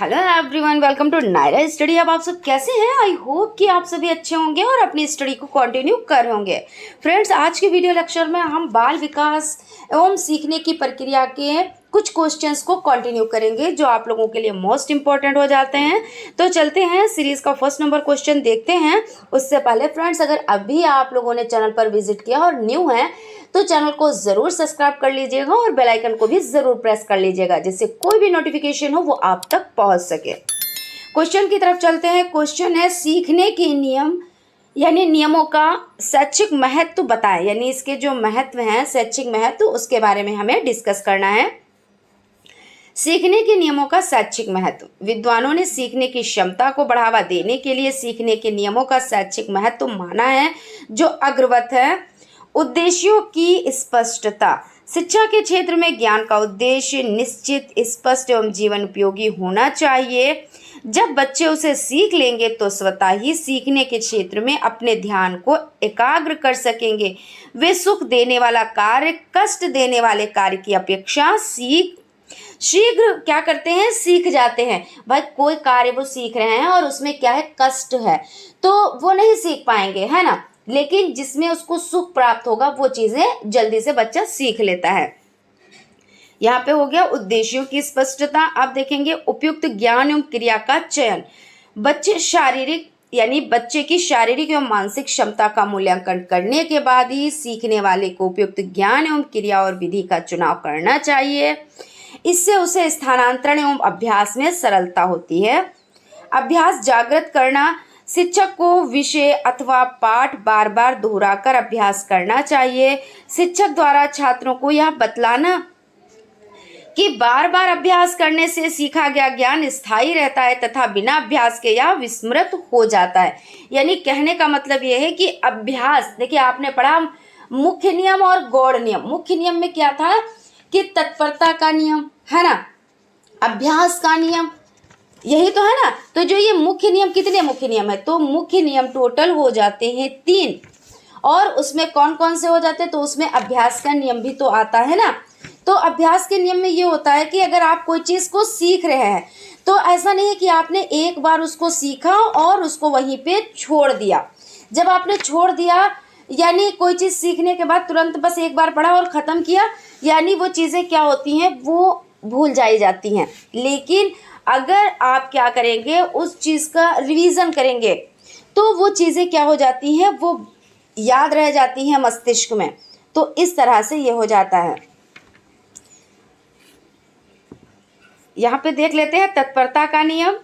Hello everyone, welcome to Naira study. अब आप सब कैसे हैं? आई होप कि आप सभी अच्छे होंगे और अपनी स्टडी को कंटिन्यू कर होंगे। फ्रेंड्स, आज के वीडियो लेक्चर में हम बाल विकास एवं सीखने की प्रक्रिया के कुछ क्वेश्चंस को कंटिन्यू करेंगे जो आप लोगों के लिए मोस्ट इंपॉर्टेंट हो जाते हैं। तो चलते हैं, सीरीज का फर्स्ट नंबर क्वेश्चन देखते हैं। उससे पहले फ्रेंड्स, अगर अभी आप लोगों ने चैनल पर विजिट किया और न्यू है तो चैनल को जरूर सब्सक्राइब कर लीजिएगा और बेल आइकन को भी जरूर प्रेस कर लीजिएगा, जिससे कोई भी नोटिफिकेशन हो वो आप तक पहुंच सके। क्वेश्चन की तरफ चलते हैं। क्वेश्चन है, सीखने के नियम यानी नियमों का शैक्षिक महत्व बताएं। यानी इसके जो महत्व हैं, शैक्षिक महत्व, उसके बारे में हमें डिस्कस करना है। सीखने के नियमों का शैक्षिक महत्व। विद्वानों ने सीखने की क्षमता को बढ़ावा देने के लिए सीखने के नियमों का शैक्षिक महत्व माना है, जो अग्रवत है। उद्देश्यों की स्पष्टता। शिक्षा के क्षेत्र में ज्ञान का उद्देश्य निश्चित, स्पष्ट एवं जीवन उपयोगी होना चाहिए। जब बच्चे उसे सीख लेंगे तो स्वतः ही सीखने के क्षेत्र में अपने ध्यान को एकाग्र कर सकेंगे। वे सुख देने वाला कार्य कष्ट देने वाले कार्य की अपेक्षा शीघ्र क्या करते हैं, सीख जाते हैं। भाई कोई कार्य वो सीख रहे हैं और उसमें क्या है, कष्ट है, तो वो नहीं सीख पाएंगे, है ना। लेकिन जिसमें उसको सुख प्राप्त होगा वो चीजें जल्दी से बच्चा सीख लेता है। यहाँ पे हो गया उद्देश्यों की स्पष्टता। अब देखेंगे उपयुक्त ज्ञान एवं क्रिया का चयन। बच्चे की शारीरिक एवं मानसिक क्षमता का मूल्यांकन करने के बाद ही सीखने वाले को उपयुक्त ज्ञान एवं क्रिया और विधि का चुनाव करना चाहिए। इससे उसे स्थानांतरण एवं अभ्यास में सरलता होती है। अभ्यास जागृत करना। शिक्षक को विषय अथवा पाठ बार बार दोहराकर अभ्यास करना चाहिए। शिक्षक द्वारा छात्रों को यह बतलाना कि बार बार अभ्यास करने से सीखा गया ज्ञान स्थायी रहता है तथा बिना अभ्यास के यह विस्मृत हो जाता है। यानी कहने का मतलब यह है कि अभ्यास, देखिए आपने पढ़ा मुख्य नियम और गौड़ नियम। मुख्य नियम में क्या था कि तत्परता का नियम, है ना, अभ्यास का नियम, यही तो है ना। तो जो ये मुख्य नियम, कितने मुख्य नियम है, तो मुख्य नियम टोटल हो जाते हैं 3। और उसमें कौन कौन से हो जाते हैं, तो उसमें अभ्यास का नियम भी तो आता है ना। तो अभ्यास के नियम में ये होता है कि अगर आप कोई चीज़ को सीख रहे हैं तो ऐसा नहीं है कि आपने एक बार उसको सीखा और उसको वहीं पे छोड़ दिया। जब आपने छोड़ दिया यानी कोई चीज़ सीखने के बाद तुरंत बस एक बार पढ़ा और ख़त्म किया, यानी वो चीज़ें क्या होती हैं, वो भूल जाई जाती हैं। लेकिन अगर आप क्या करेंगे, उस चीज़ का रिवीजन करेंगे तो वो चीज़ें क्या हो जाती हैं, वो याद रह जाती हैं मस्तिष्क में। तो इस तरह से ये हो जाता है। यहाँ पे देख लेते हैं तत्परता का नियम।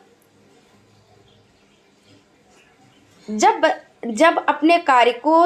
जब अपने कार्य को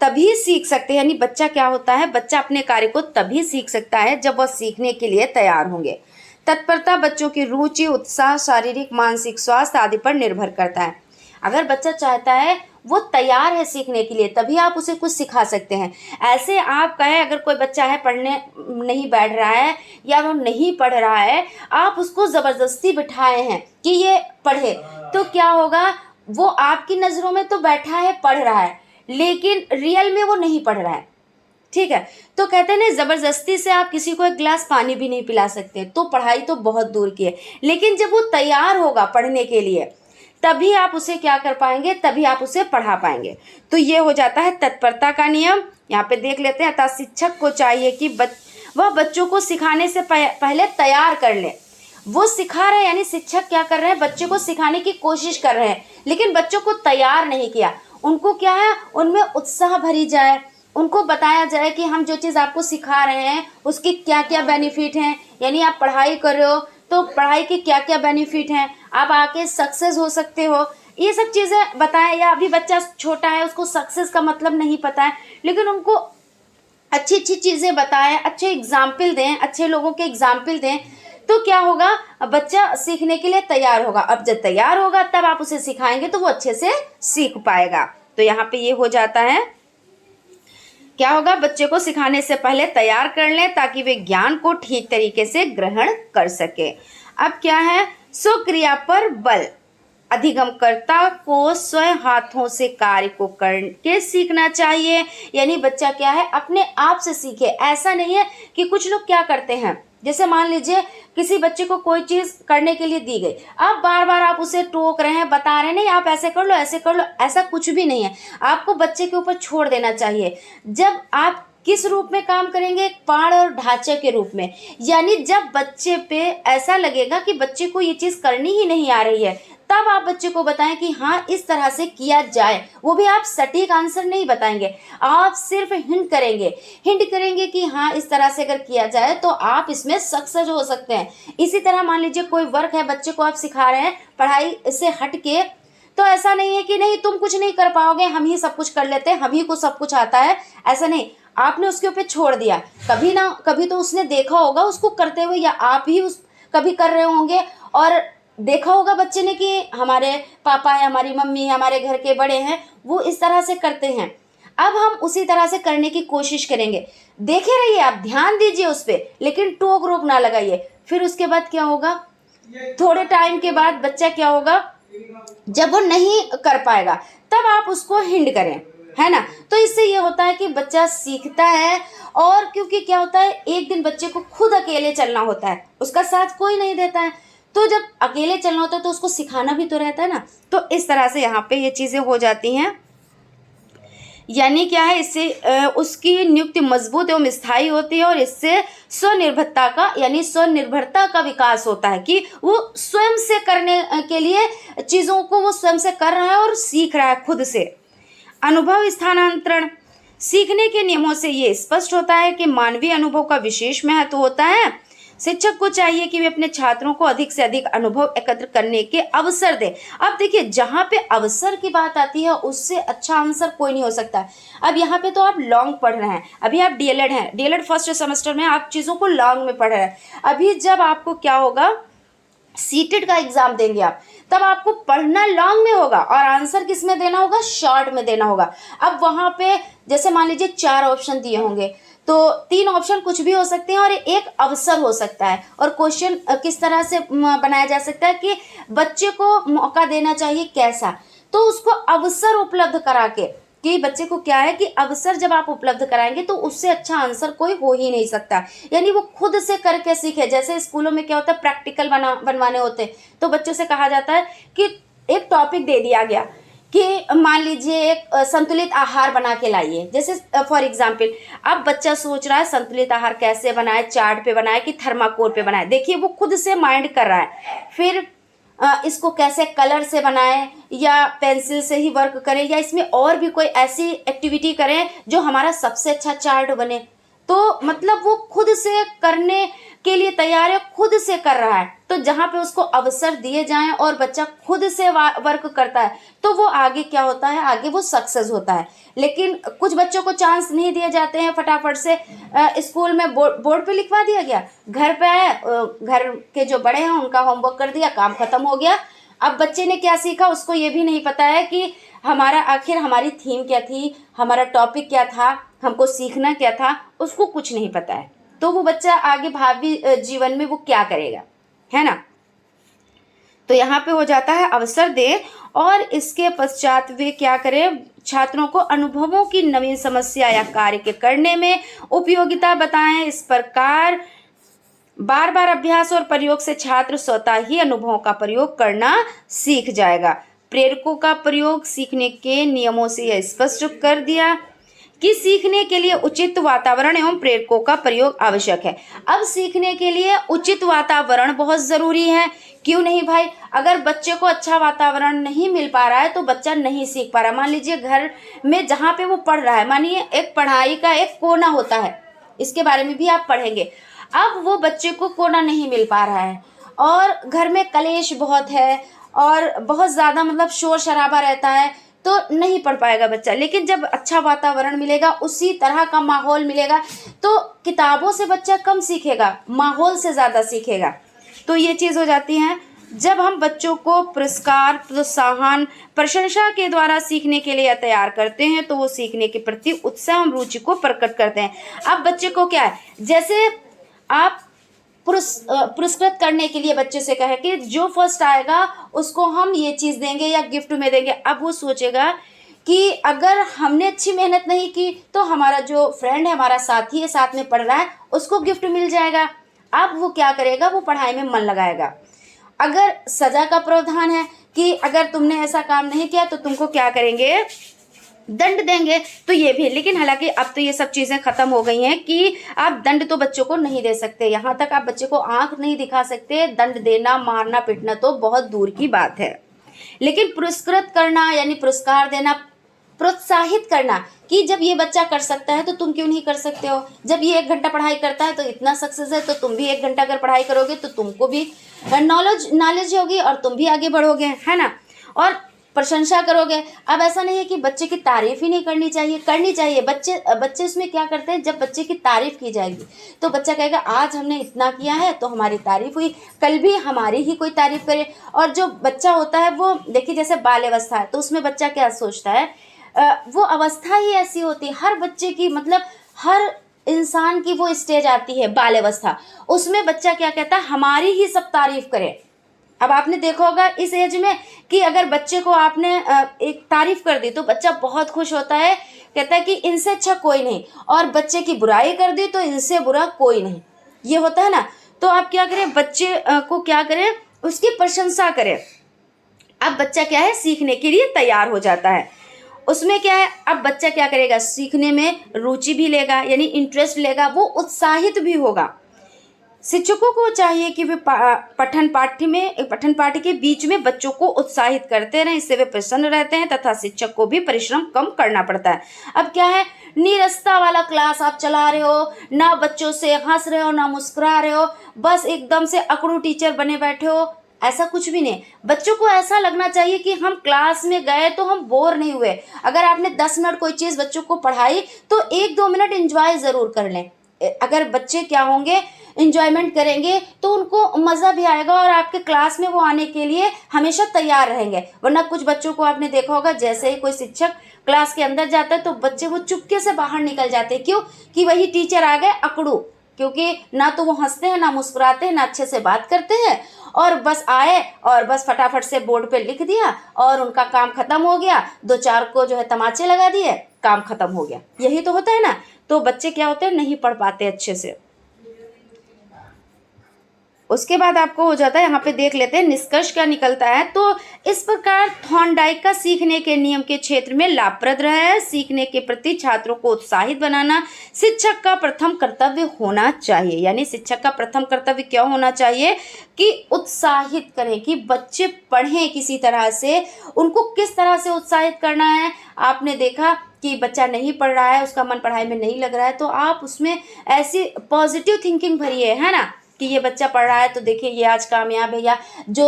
तभी सीख सकते हैं, यानी बच्चा क्या होता है, बच्चा अपने कार्य को तभी सीख सकता है जब वह सीखने के लिए तैयार होंगे। तत्परता बच्चों की रुचि, उत्साह, शारीरिक मानसिक स्वास्थ्य आदि पर निर्भर करता है। अगर बच्चा चाहता है, वो तैयार है सीखने के लिए, तभी आप उसे कुछ सिखा सकते हैं। ऐसे आप कहें, अगर कोई बच्चा है पढ़ने नहीं बैठ रहा है या वो नहीं पढ़ रहा है, आप उसको ज़बरदस्ती बिठाए हैं कि ये पढ़े, तो क्या होगा, वो आपकी नज़रों में तो बैठा है, पढ़ रहा है, लेकिन रियल में वो नहीं पढ़ रहा है। ठीक है, तो कहते हैं ना, ज़बरदस्ती से आप किसी को एक गिलास पानी भी नहीं पिला सकते, तो पढ़ाई तो बहुत दूर की है। लेकिन जब वो तैयार होगा पढ़ने के लिए, तभी आप उसे क्या कर पाएंगे, तभी आप उसे पढ़ा पाएंगे। तो ये हो जाता है तत्परता का नियम। यहाँ पे देख लेते हैं, अतः शिक्षक को चाहिए कि वह बच्चों को सिखाने से पहले तैयार कर ले। वो सिखा रहे हैं, यानी शिक्षक क्या कर रहे हैं, बच्चे को सिखाने की कोशिश कर रहे हैं, लेकिन बच्चों को तैयार नहीं किया। उनको क्या है, उनमें उत्साह भरी जाए, उनको बताया जाए कि हम जो चीज़ आपको सिखा रहे हैं उसकी क्या क्या बेनिफिट हैं। यानी आप पढ़ाई कर रहे हो तो पढ़ाई के क्या क्या बेनिफिट हैं, आप आके सक्सेस हो सकते हो, ये सब चीज़ें बताएं। या अभी बच्चा छोटा है, उसको सक्सेस का मतलब नहीं पता है, लेकिन उनको अच्छी अच्छी चीज़ें बताएं, अच्छे एग्जाम्पल दें, अच्छे लोगों के एग्जाम्पल दें, तो क्या होगा, बच्चा सीखने के लिए तैयार होगा। अब जब तैयार होगा तब आप उसे सिखाएंगे तो वो अच्छे से सीख पाएगा। तो यहाँ पे ये हो जाता है, क्या होगा, बच्चे को सिखाने से पहले तैयार कर लें ताकि वे ज्ञान को ठीक तरीके से ग्रहण कर सके। अब क्या है, स्वक्रिया पर बल। अधिगमकर्ता को स्वयं हाथों से कार्य को करके सीखना चाहिए। यानी बच्चा क्या है, अपने आप से सीखे। ऐसा नहीं है कि कुछ लोग क्या करते हैं, जैसे मान लीजिए किसी बच्चे को कोई चीज़ करने के लिए दी गई, अब बार बार आप उसे टोक रहे हैं, बता रहे हैं नहीं आप ऐसे कर लो ऐसे कर लो, ऐसा कुछ भी नहीं है। आपको बच्चे के ऊपर छोड़ देना चाहिए। जब आप किस रूप में काम करेंगे, एक पाड़ और ढांचे के रूप में, यानी जब बच्चे पे ऐसा लगेगा कि बच्चे को ये चीज़ करनी ही नहीं आ रही है, तब आप बच्चे को बताएं कि हाँ इस तरह से किया जाए। वो भी आप सटीक आंसर नहीं बताएंगे, आप सिर्फ हिंट करेंगे कि हाँ इस तरह से अगर किया जाए तो आप इसमें सक्सेस हो सकते हैं। इसी तरह मान लीजिए कोई वर्क है, बच्चे को आप सिखा रहे हैं पढ़ाई से हट के, तो ऐसा नहीं है कि नहीं तुम कुछ नहीं कर पाओगे, हम ही सब कुछ कर लेते हैं, हम ही को सब कुछ आता है, ऐसा नहीं। आपने उसके ऊपर छोड़ दिया, कभी ना कभी तो उसने देखा होगा उसको करते हुए, या आप ही उस कभी कर रहे होंगे और देखा होगा बच्चे ने कि हमारे पापा है, हमारी मम्मी है, हमारे घर के बड़े हैं, वो इस तरह से करते हैं। अब हम उसी तरह से करने की कोशिश करेंगे। देखे रहिए आप, ध्यान दीजिए उस पर, लेकिन टोक रोक ना लगाइए। फिर उसके बाद क्या होगा, थोड़े टाइम के बाद बच्चा क्या होगा, जब वो नहीं कर पाएगा तब आप उसको हिंट करें, है ना। तो इससे ये होता है कि बच्चा सीखता है। और क्योंकि क्या होता है, एक दिन बच्चे को खुद अकेले चलना होता है, उसका साथ कोई नहीं देता है, तो जब अकेले चलना होता है तो उसको सिखाना भी तो रहता है ना। तो इस तरह से यहाँ पे ये चीज़ें हो जाती हैं। यानी क्या है, इससे उसकी नियुक्ति मजबूत एवं स्थायी होती है और इससे स्वनिर्भरता का यानी स्वनिर्भरता का विकास होता है कि वो स्वयं से करने के लिए चीज़ों को वो स्वयं से कर रहा है और सीख रहा है खुद से। अनुभव स्थानांतरण, सीखने के नियमों से ये स्पष्ट होता है कि मानवीय अनुभव का विशेष महत्व होता है। शिक्षक को चाहिए कि वे अपने छात्रों को अधिक से अधिक अनुभव एकत्र करने के अवसर दें। अब देखिए, जहाँ पे अवसर की बात आती है उससे अच्छा आंसर कोई नहीं हो सकता। अब यहाँ पे तो आप लॉन्ग पढ़ रहे हैं, अभी आप डीएलएड हैं, डीएलएड फर्स्ट सेमेस्टर में आप चीज़ों को लॉन्ग में पढ़ रहे हैं। अभी जब आपको क्या होगा, सीटेड का एग्जाम देंगे आप, तब आपको पढ़ना लॉन्ग में होगा और आंसर किस में देना होगा, शॉर्ट में देना होगा। अब वहाँ पे जैसे मान लीजिए 4 ऑप्शन दिए होंगे, तो 3 ऑप्शन कुछ भी हो सकते हैं और एक अवसर हो सकता है। और क्वेश्चन किस तरह से बनाया जा सकता है कि बच्चे को मौका देना चाहिए कैसा, तो उसको अवसर उपलब्ध करा के, कि बच्चे को क्या है कि अवसर जब आप उपलब्ध कराएंगे तो उससे अच्छा आंसर कोई हो ही नहीं सकता। यानी वो खुद से करके सीखे। जैसे स्कूलों में क्या होता है, प्रैक्टिकल बनवाने होते हैं, तो बच्चों से कहा जाता है कि एक टॉपिक दे दिया गया कि मान लीजिए एक संतुलित आहार बना के लाइए। जैसे फॉर एग्जाम्पल, अब बच्चा सोच रहा है संतुलित आहार कैसे बनाए, चार्ट पे बनाए कि थर्माकोल पे बनाए। देखिए वो खुद से माइंड कर रहा है। फिर इसको कैसे कलर से बनाएं या पेंसिल से ही वर्क करें या इसमें और भी कोई ऐसी एक्टिविटी करें जो हमारा सबसे अच्छा चार्ट बने। तो मतलब वो खुद से करने के लिए तैयार है, खुद से कर रहा है। तो जहाँ पे उसको अवसर दिए जाएं और बच्चा खुद से वर्क करता है तो वो आगे क्या होता है, आगे वो सक्सेस होता है। लेकिन कुछ बच्चों को चांस नहीं दिए जाते हैं, फटाफट से स्कूल में बोर्ड पे लिखवा दिया गया, घर पे आया, घर के जो बड़े हैं उनका होमवर्क कर दिया, काम खत्म हो गया। अब बच्चे ने क्या सीखा उसको ये भी नहीं पता है कि हमारा आखिर हमारी थीम क्या थी, हमारा टॉपिक क्या था, हमको सीखना क्या था, उसको कुछ नहीं पता है। तो वो बच्चा आगे भावी जीवन में वो क्या करेगा, है ना। तो यहाँ पे हो जाता है अवसर दे और इसके पश्चात वे क्या करें, छात्रों को अनुभवों की नवीन समस्या या कार्य के करने में उपयोगिता बताएं। इस प्रकार बार बार अभ्यास और प्रयोग से छात्र स्वतः ही अनुभवों का प्रयोग करना सीख जाएगा। प्रेरकों का प्रयोग, सीखने के नियमों से यह स्पष्ट कर दिया कि सीखने के लिए उचित वातावरण एवं प्रेरकों का प्रयोग आवश्यक है। अब सीखने के लिए उचित वातावरण बहुत ज़रूरी है। क्यों नहीं भाई, अगर बच्चे को अच्छा वातावरण नहीं मिल पा रहा है तो बच्चा नहीं सीख पा रहा। मान लीजिए घर में जहाँ पे वो पढ़ रहा है, मानिए एक पढ़ाई का एक कोना होता है, इसके बारे में भी आप पढ़ेंगे। अब वो बच्चे को कोना नहीं मिल पा रहा है और घर में कलेश बहुत है और बहुत ज़्यादा मतलब शोर शराबा रहता है, तो नहीं पढ़ पाएगा बच्चा। लेकिन जब अच्छा वातावरण मिलेगा, उसी तरह का माहौल मिलेगा, तो किताबों से बच्चा कम सीखेगा, माहौल से ज़्यादा सीखेगा। तो ये चीज़ हो जाती है। जब हम बच्चों को पुरस्कार, प्रोत्साहन, प्रशंसा के द्वारा सीखने के लिए तैयार करते हैं तो वो सीखने के प्रति उत्साह एवं रुचि को प्रकट करते हैं। अब बच्चे को क्या है, जैसे आप पुरस्कृत करने के लिए बच्चे से कहे कि जो फर्स्ट आएगा उसको हम ये चीज़ देंगे या गिफ्ट में देंगे। अब वो सोचेगा कि अगर हमने अच्छी मेहनत नहीं की तो हमारा जो फ्रेंड है, हमारा साथी है, साथ में पढ़ रहा है, उसको गिफ्ट मिल जाएगा। अब वो क्या करेगा, वो पढ़ाई में मन लगाएगा। अगर सजा का प्रावधान है कि अगर तुमने ऐसा काम नहीं किया तो तुमको क्या करेंगे, दंड देंगे, तो ये भी। लेकिन हालांकि अब तो ये सब चीज़ें खत्म हो गई हैं कि आप दंड तो बच्चों को नहीं दे सकते, यहाँ तक आप बच्चे को आंख नहीं दिखा सकते, दंड देना, मारना पीटना तो बहुत दूर की बात है। लेकिन पुरस्कृत करना यानी पुरस्कार देना, प्रोत्साहित करना कि जब ये बच्चा कर सकता है तो तुम क्यों नहीं कर सकते हो, जब ये 1 घंटा पढ़ाई करता है तो इतना सक्सेस है तो तुम भी 1 घंटा अगर पढ़ाई करोगे तो तुमको भी नॉलेज होगी और तुम भी आगे बढ़ोगे, है ना, और प्रशंसा करोगे। अब ऐसा नहीं है कि बच्चे की तारीफ ही नहीं करनी चाहिए। बच्चे उसमें क्या करते हैं, जब बच्चे की तारीफ की जाएगी तो बच्चा कहेगा आज हमने इतना किया है तो हमारी तारीफ हुई, कल भी हमारी ही कोई तारीफ करे। और जो बच्चा होता है वो देखिए जैसे बाल अवस्था है तो उसमें बच्चा क्या सोचता है, वो अवस्था ही ऐसी होती है, हर बच्चे की मतलब हर इंसान की वो स्टेज आती है बाल अवस्था, उसमें बच्चा क्या कहता है, हमारी ही सब तारीफ करे। अब आपने देखा होगा इस एज में कि अगर बच्चे को आपने एक तारीफ कर दी तो बच्चा बहुत खुश होता है, कहता है कि इनसे अच्छा कोई नहीं, और बच्चे की बुराई कर दी तो इनसे बुरा कोई नहीं, ये होता है ना। तो आप क्या करें, बच्चे को क्या करें, उसकी प्रशंसा करें। अब बच्चा क्या है, सीखने के लिए तैयार हो जाता है। उसमें क्या है, अब बच्चा क्या करेगा, सीखने में रुचि भी लेगा यानी इंटरेस्ट लेगा, वो उत्साहित भी होगा। शिक्षकों को चाहिए कि वे पठन पाठ्य के बीच में बच्चों को उत्साहित करते रहें, इससे वे प्रसन्न रहते हैं तथा शिक्षक को भी परिश्रम कम करना पड़ता है। अब क्या है, नीरसता वाला क्लास आप चला रहे हो, ना बच्चों से हंस रहे हो ना मुस्कुरा रहे हो, बस एकदम से अकड़ू टीचर बने बैठे हो, ऐसा कुछ भी नहीं। बच्चों को ऐसा लगना चाहिए कि हम क्लास में गए तो हम बोर नहीं हुए। अगर आपने 10 मिनट कोई चीज़ बच्चों को पढ़ाई तो 1-2 मिनट एंजॉय ज़रूर कर लें। अगर बच्चे क्या होंगे, इंजॉयमेंट करेंगे तो उनको मज़ा भी आएगा और आपके क्लास में वो आने के लिए हमेशा तैयार रहेंगे। वरना कुछ बच्चों को आपने देखा होगा, जैसे ही कोई शिक्षक क्लास के अंदर जाता है तो बच्चे वो चुपके से बाहर निकल जाते हैं। क्यों? कि वही टीचर आ गए अकड़ू, क्योंकि ना तो वो हंसते हैं ना मुस्कुराते हैं ना अच्छे से बात करते हैं, और बस आए और बस फटाफट से बोर्ड पे लिख दिया और उनका काम खत्म हो गया, 2-4 को जो है तमाचे लगा दिए, काम खत्म हो गया। यही तो होता है ना। तो बच्चे क्या होते हैं, नहीं पढ़ पाते अच्छे से। उसके बाद आपको हो जाता है, यहाँ पे देख लेते हैं निष्कर्ष क्या निकलता है। तो इस प्रकार थॉर्नडाइक का सीखने के नियम के क्षेत्र में लाभप्रद रहा है। सीखने के प्रति छात्रों को उत्साहित बनाना शिक्षक का प्रथम कर्तव्य होना चाहिए। यानी शिक्षक का प्रथम कर्तव्य क्या होना चाहिए कि उत्साहित करें, कि बच्चे पढ़ें किसी तरह से। उनको किस तरह से उत्साहित करना है, आपने देखा कि बच्चा नहीं पढ़ रहा है, उसका मन पढ़ाई में नहीं लग रहा है, तो आप उसमें ऐसी पॉजिटिव थिंकिंग भरिए, है ना, कि ये बच्चा पढ़ रहा है तो देखिए ये आज कामयाब है, या जो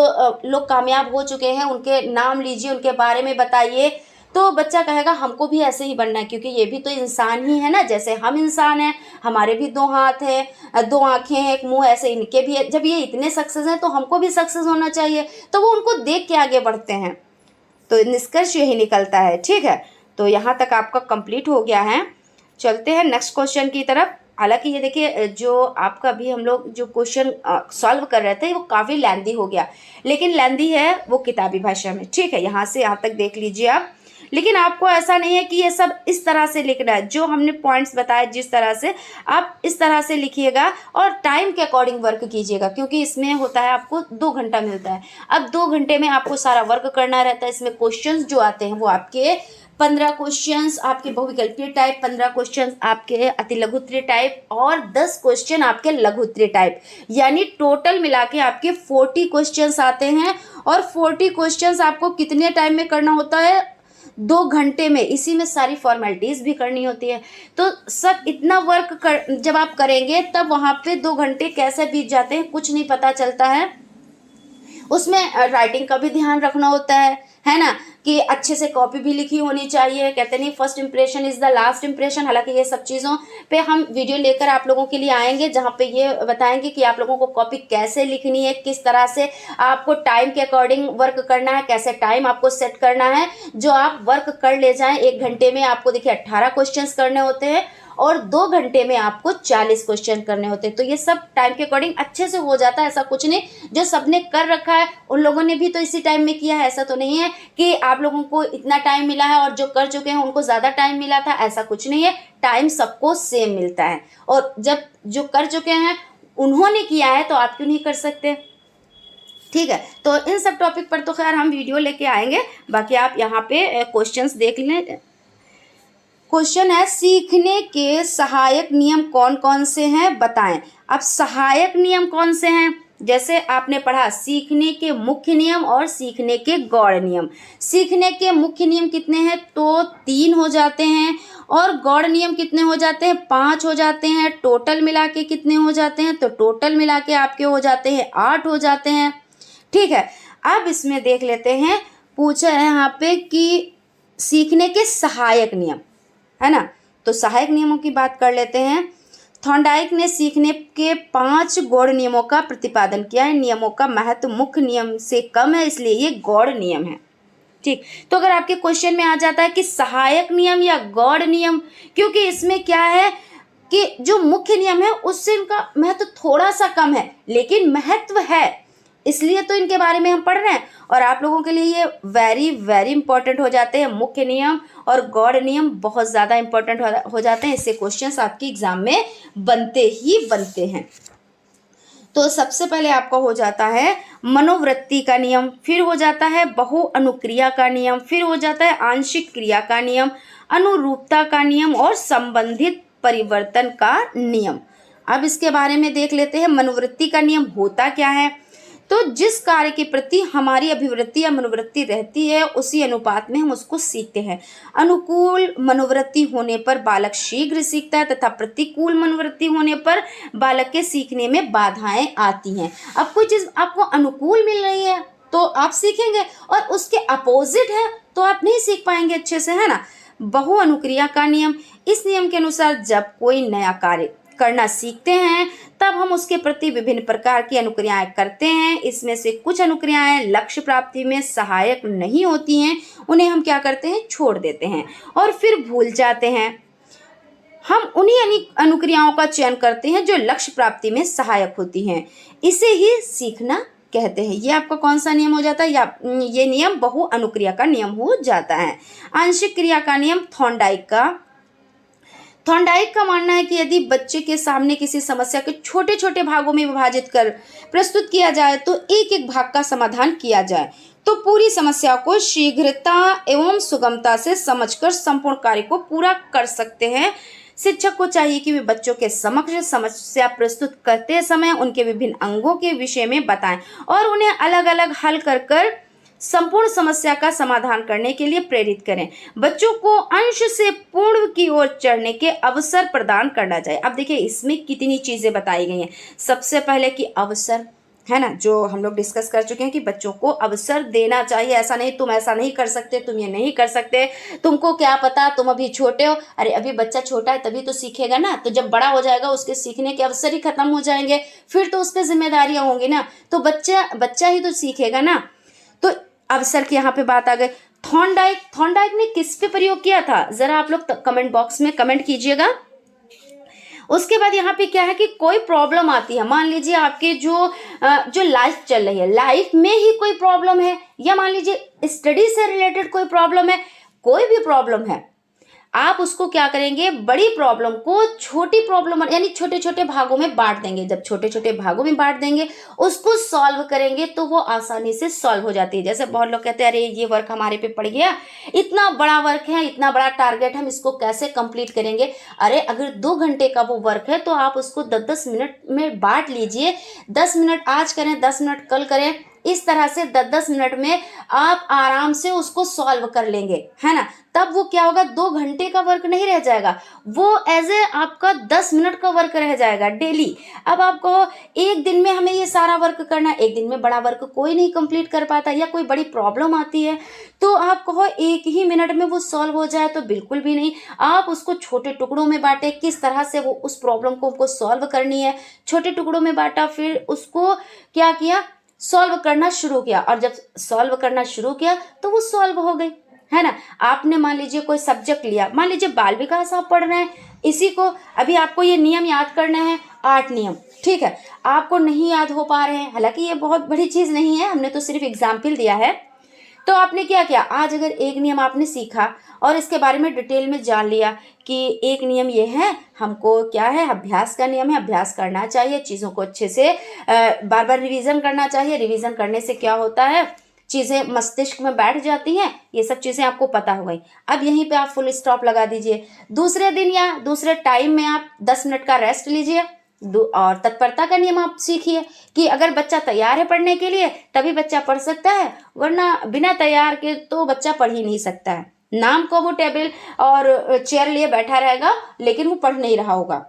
लोग कामयाब हो चुके हैं उनके नाम लीजिए, उनके बारे में बताइए, तो बच्चा कहेगा हमको भी ऐसे ही बनना है, क्योंकि ये भी तो इंसान ही है ना, जैसे हम इंसान हैं, हमारे भी 2 हाथ हैं, 2 आँखें हैं, एक मुंह, ऐसे इनके भी है। जब ये इतने सक्सेस हैं तो हमको भी सक्सेस होना चाहिए, तो वो उनको देख के आगे बढ़ते हैं। तो निष्कर्ष यही निकलता है। ठीक है, तो यहाँ तक आपका कंप्लीट हो गया है। चलते हैं नेक्स्ट क्वेश्चन की तरफ। हालांकि ये देखिए जो आपका अभी हम लोग जो क्वेश्चन सॉल्व कर रहे थे वो काफ़ी लेंदी हो गया, लेकिन लेंदी है वो किताबी भाषा में। ठीक है, यहाँ से यहाँ तक देख लीजिए आप। लेकिन आपको ऐसा नहीं है कि ये सब इस तरह से लिखना है, जो हमने पॉइंट्स बताए जिस तरह से आप इस तरह से लिखिएगा और टाइम के अकॉर्डिंग वर्क कीजिएगा, क्योंकि इसमें होता है आपको 2 घंटा मिलता है। अब 2 घंटे में आपको सारा वर्क करना रहता है। इसमें क्वेश्चंस जो आते हैं वो आपके 15 क्वेश्चंस आपके बहुविकल्पीय टाइप, 15 क्वेश्चंस आपके अति लघुत्तरीय टाइप और 10 क्वेश्चन आपके लघुत्तरीय टाइप, यानी टोटल मिला के आपके 40 क्वेश्चंस आते हैं। और 40 क्वेश्चंस आपको कितने टाइम में करना होता है? 2 घंटे में। इसी में सारी फॉर्मेलिटीज़ भी करनी होती है। तो सब इतना वर्क जब आप करेंगे तब वहाँ पे 2 घंटे कैसे बीत जाते हैं कुछ नहीं पता चलता है। उसमें राइटिंग का भी ध्यान रखना होता है ना, कि अच्छे से कॉपी भी लिखी होनी चाहिए। कहते नहीं first impression is the last impression. हालांकि ये सब चीज़ों पे हम वीडियो लेकर आप लोगों के लिए आएंगे, जहाँ पे ये बताएंगे कि आप लोगों को कॉपी कैसे लिखनी है, किस तरह से आपको टाइम के अकॉर्डिंग वर्क करना है, कैसे टाइम आपको सेट करना है जो आप वर्क कर ले जाएं। 1 घंटे में आपको देखिए 18 क्वेश्चन करने होते हैं और 2 घंटे में आपको 40 क्वेश्चन करने होते हैं। तो ये सब टाइम के अकॉर्डिंग अच्छे से हो जाता है। ऐसा कुछ नहीं, जो सबने कर रखा है उन लोगों ने भी तो इसी टाइम में किया है। ऐसा तो नहीं है कि आप लोगों को इतना टाइम मिला है और जो कर चुके हैं उनको ज़्यादा टाइम मिला था, ऐसा कुछ नहीं है। टाइम सबको सेम मिलता है और जब जो कर चुके हैं उन्होंने किया है तो आप क्यों नहीं कर सकते? ठीक है, तो इन सब टॉपिक पर तो खैर हम वीडियो लेके आएंगे। बाकी आप यहाँ पे क्वेश्चंस देख लें। क्वेश्चन है, सीखने के सहायक नियम कौन कौन से हैं बताएं। अब सहायक नियम कौन से हैं? जैसे आपने पढ़ा सीखने के मुख्य नियम और सीखने के गौड़ नियम। सीखने के मुख्य नियम कितने हैं? तो 3 हो जाते हैं। और गौड़ नियम कितने हो जाते हैं? 5 हो जाते हैं। टोटल मिला के कितने हो जाते हैं? तो टोटल मिला के आपके हो जाते हैं 8 हो जाते हैं। ठीक है, अब इसमें देख लेते हैं, पूछा है यहाँ पे कि सीखने के सहायक नियम, है ना। तो सहायक नियमों की बात कर लेते हैं। थॉर्नडाइक ने सीखने के 5 गौड़ नियमों का प्रतिपादन किया है। नियमों का महत्व मुख्य नियम से कम है, इसलिए ये गौड़ नियम है। ठीक, तो अगर आपके क्वेश्चन में आ जाता है कि सहायक नियम या गौड़ नियम, क्योंकि इसमें क्या है कि जो मुख्य नियम है उससे इनका महत्व थोड़ा सा कम है, लेकिन महत्व है, इसलिए तो इनके बारे में हम पढ़ रहे हैं। और आप लोगों के लिए ये वेरी वेरी इंपॉर्टेंट हो जाते हैं। मुख्य नियम और गौड़ नियम बहुत ज़्यादा इंपॉर्टेंट हो जाते हैं। इससे क्वेश्चंस आपके एग्जाम में बनते ही बनते हैं। तो सबसे पहले आपका हो जाता है मनोवृत्ति का नियम, फिर हो जाता है बहु अनुक्रिया का नियम, फिर हो जाता है आंशिक क्रिया का नियम, अनुरूपता का नियम और संबंधित परिवर्तन का नियम। अब इसके बारे में देख लेते हैं। मनोवृत्ति का नियम होता क्या है? तो जिस कार्य के प्रति हमारी अभिवृत्ति या मनोवृत्ति रहती है उसी अनुपात में हम उसको सीखते हैं। अनुकूल मनोवृत्ति होने पर बालक शीघ्र सीखता है तथा प्रतिकूल मनोवृत्ति होने पर बालक के सीखने में बाधाएं आती हैं। अब कोई चीज़ आपको अनुकूल मिल रही है तो आप सीखेंगे, और उसके अपोजिट है तो आप नहीं सीख पाएंगे अच्छे से, है ना। बहु अनुक्रिया का नियम, इस नियम के अनुसार जब कोई नया कार्य करना सीखते हैं तब हम उसके प्रति विभिन्न प्रकार की अनुक्रियाएं करते हैं। इसमें से कुछ अनुक्रियाएं लक्ष्य प्राप्ति में सहायक नहीं होती हैं, उन्हें हम क्या करते हैं? छोड़ देते हैं और फिर भूल जाते हैं। हम उन्हीं अनुक्रियाओं का चयन करते हैं जो लक्ष्य प्राप्ति में सहायक होती हैं, इसे ही सीखना कहते हैं। ये आपका कौन सा नियम हो जाता है? या ये नियम बहु अनुक्रिया का नियम हो जाता है। आंशिक क्रिया का नियम थॉर्नडाइक का मानना है कि यदि बच्चे के सामने किसी समस्या के छोटे छोटे भागों में विभाजित कर प्रस्तुत किया जाए तो एक एक भाग का समाधान किया जाए तो पूरी समस्या को शीघ्रता एवं सुगमता से समझकर संपूर्ण कार्य को पूरा कर सकते हैं। शिक्षक को चाहिए कि वे बच्चों के समक्ष समस्या प्रस्तुत करते समय उनके विभिन्न अंगों के विषय में बताएं और उन्हें अलग अलग हल कर संपूर्ण समस्या का समाधान करने के लिए प्रेरित करें। बच्चों को अंश से पूर्ण की ओर चढ़ने के अवसर प्रदान करना चाहिए। अब देखिए इसमें कितनी चीजें बताई गई हैं। सबसे पहले कि अवसर, है ना, जो हम लोग डिस्कस कर चुके हैं कि बच्चों को अवसर देना चाहिए। ऐसा नहीं तुम ऐसा नहीं कर सकते, तुम ये नहीं कर सकते, तुमको क्या पता, तुम अभी छोटे हो। अरे अभी बच्चा छोटा है तभी तो सीखेगा ना, तो जब बड़ा हो जाएगा उसके सीखने के अवसर ही खत्म हो जाएंगे, फिर तो उस पर जिम्मेदारियां होंगी ना, तो बच्चा ही तो सीखेगा ना। तो अवसर की यहाँ पे बात आ गई। थॉर्नडाइक ने किस पे प्रयोग किया था? जरा आप लोग कमेंट बॉक्स में कमेंट कीजिएगा। उसके बाद यहाँ पे क्या है कि कोई प्रॉब्लम आती है, मान लीजिए आपके जो लाइफ चल रही है, लाइफ में ही कोई प्रॉब्लम है, या मान लीजिए स्टडी से रिलेटेड कोई प्रॉब्लम है, कोई भी प्रॉब्लम है, आप उसको क्या करेंगे? बड़ी प्रॉब्लम को छोटी प्रॉब्लम यानी छोटे छोटे भागों में बांट देंगे। जब छोटे छोटे भागों में बांट देंगे उसको सॉल्व करेंगे तो वो आसानी से सॉल्व हो जाती है। जैसे बहुत लोग कहते हैं अरे ये वर्क हमारे पे पड़ गया, इतना बड़ा वर्क है, इतना बड़ा टारगेट, हम इसको कैसे कंप्लीट करेंगे? अरे अगर 2 घंटे का वो वर्क है तो आप उसको 10-10 मिनट में बांट लीजिए। 10 मिनट आज करें, 10 मिनट कल करें, इस तरह से 10-10 मिनट में आप आराम से उसको सॉल्व कर लेंगे, है ना। तब वो क्या होगा? 2 घंटे का वर्क नहीं रह जाएगा, वो एज ए आपका 10 मिनट का वर्क रह जाएगा डेली। अब आप कहो एक दिन में हमें ये सारा वर्क करना है, एक दिन में बड़ा वर्क कोई नहीं कंप्लीट कर पाता, या कोई बड़ी प्रॉब्लम आती है तो आप कहो 1 ही मिनट में वो सॉल्व हो जाए, तो बिल्कुल भी नहीं। आप उसको छोटे टुकड़ों में बांटे, किस तरह से वो उस प्रॉब्लम को सॉल्व करनी है, छोटे टुकड़ों में बांटा, फिर उसको क्या किया? सॉल्व करना शुरू किया, और जब सॉल्व करना शुरू किया तो वो सॉल्व हो गई, है ना। आपने मान लीजिए कोई सब्जेक्ट लिया, मान लीजिए बाल विकास आप पढ़ रहे हैं, इसी को अभी आपको ये नियम याद करने हैं, 8 नियम, ठीक है, आपको नहीं याद हो पा रहे हैं, हालांकि ये बहुत बड़ी चीज़ नहीं है, हमने तो सिर्फ एग्जाम्पल दिया है। तो आपने क्या किया, आज अगर एक नियम आपने सीखा और इसके बारे में डिटेल में जान लिया कि एक नियम ये है, हमको क्या है, अभ्यास का नियम है, अभ्यास करना चाहिए, चीज़ों को अच्छे से बार बार रिवीजन करना चाहिए। रिवीजन करने से क्या होता है, चीज़ें मस्तिष्क में बैठ जाती हैं। ये सब चीज़ें आपको पता हो गई। अब यहीं पे आप फुल स्टॉप लगा दीजिए। दूसरे दिन या दूसरे टाइम में आप 10 मिनट का रेस्ट लीजिए और तत्परता का नियम आप सीखिए कि अगर बच्चा तैयार है पढ़ने के लिए तभी बच्चा पढ़ सकता है, वरना बिना तैयार के तो बच्चा पढ़ ही नहीं सकता है। नाम को वो टेबल और चेयर लिए बैठा रहेगा लेकिन वो पढ़ नहीं रहा होगा।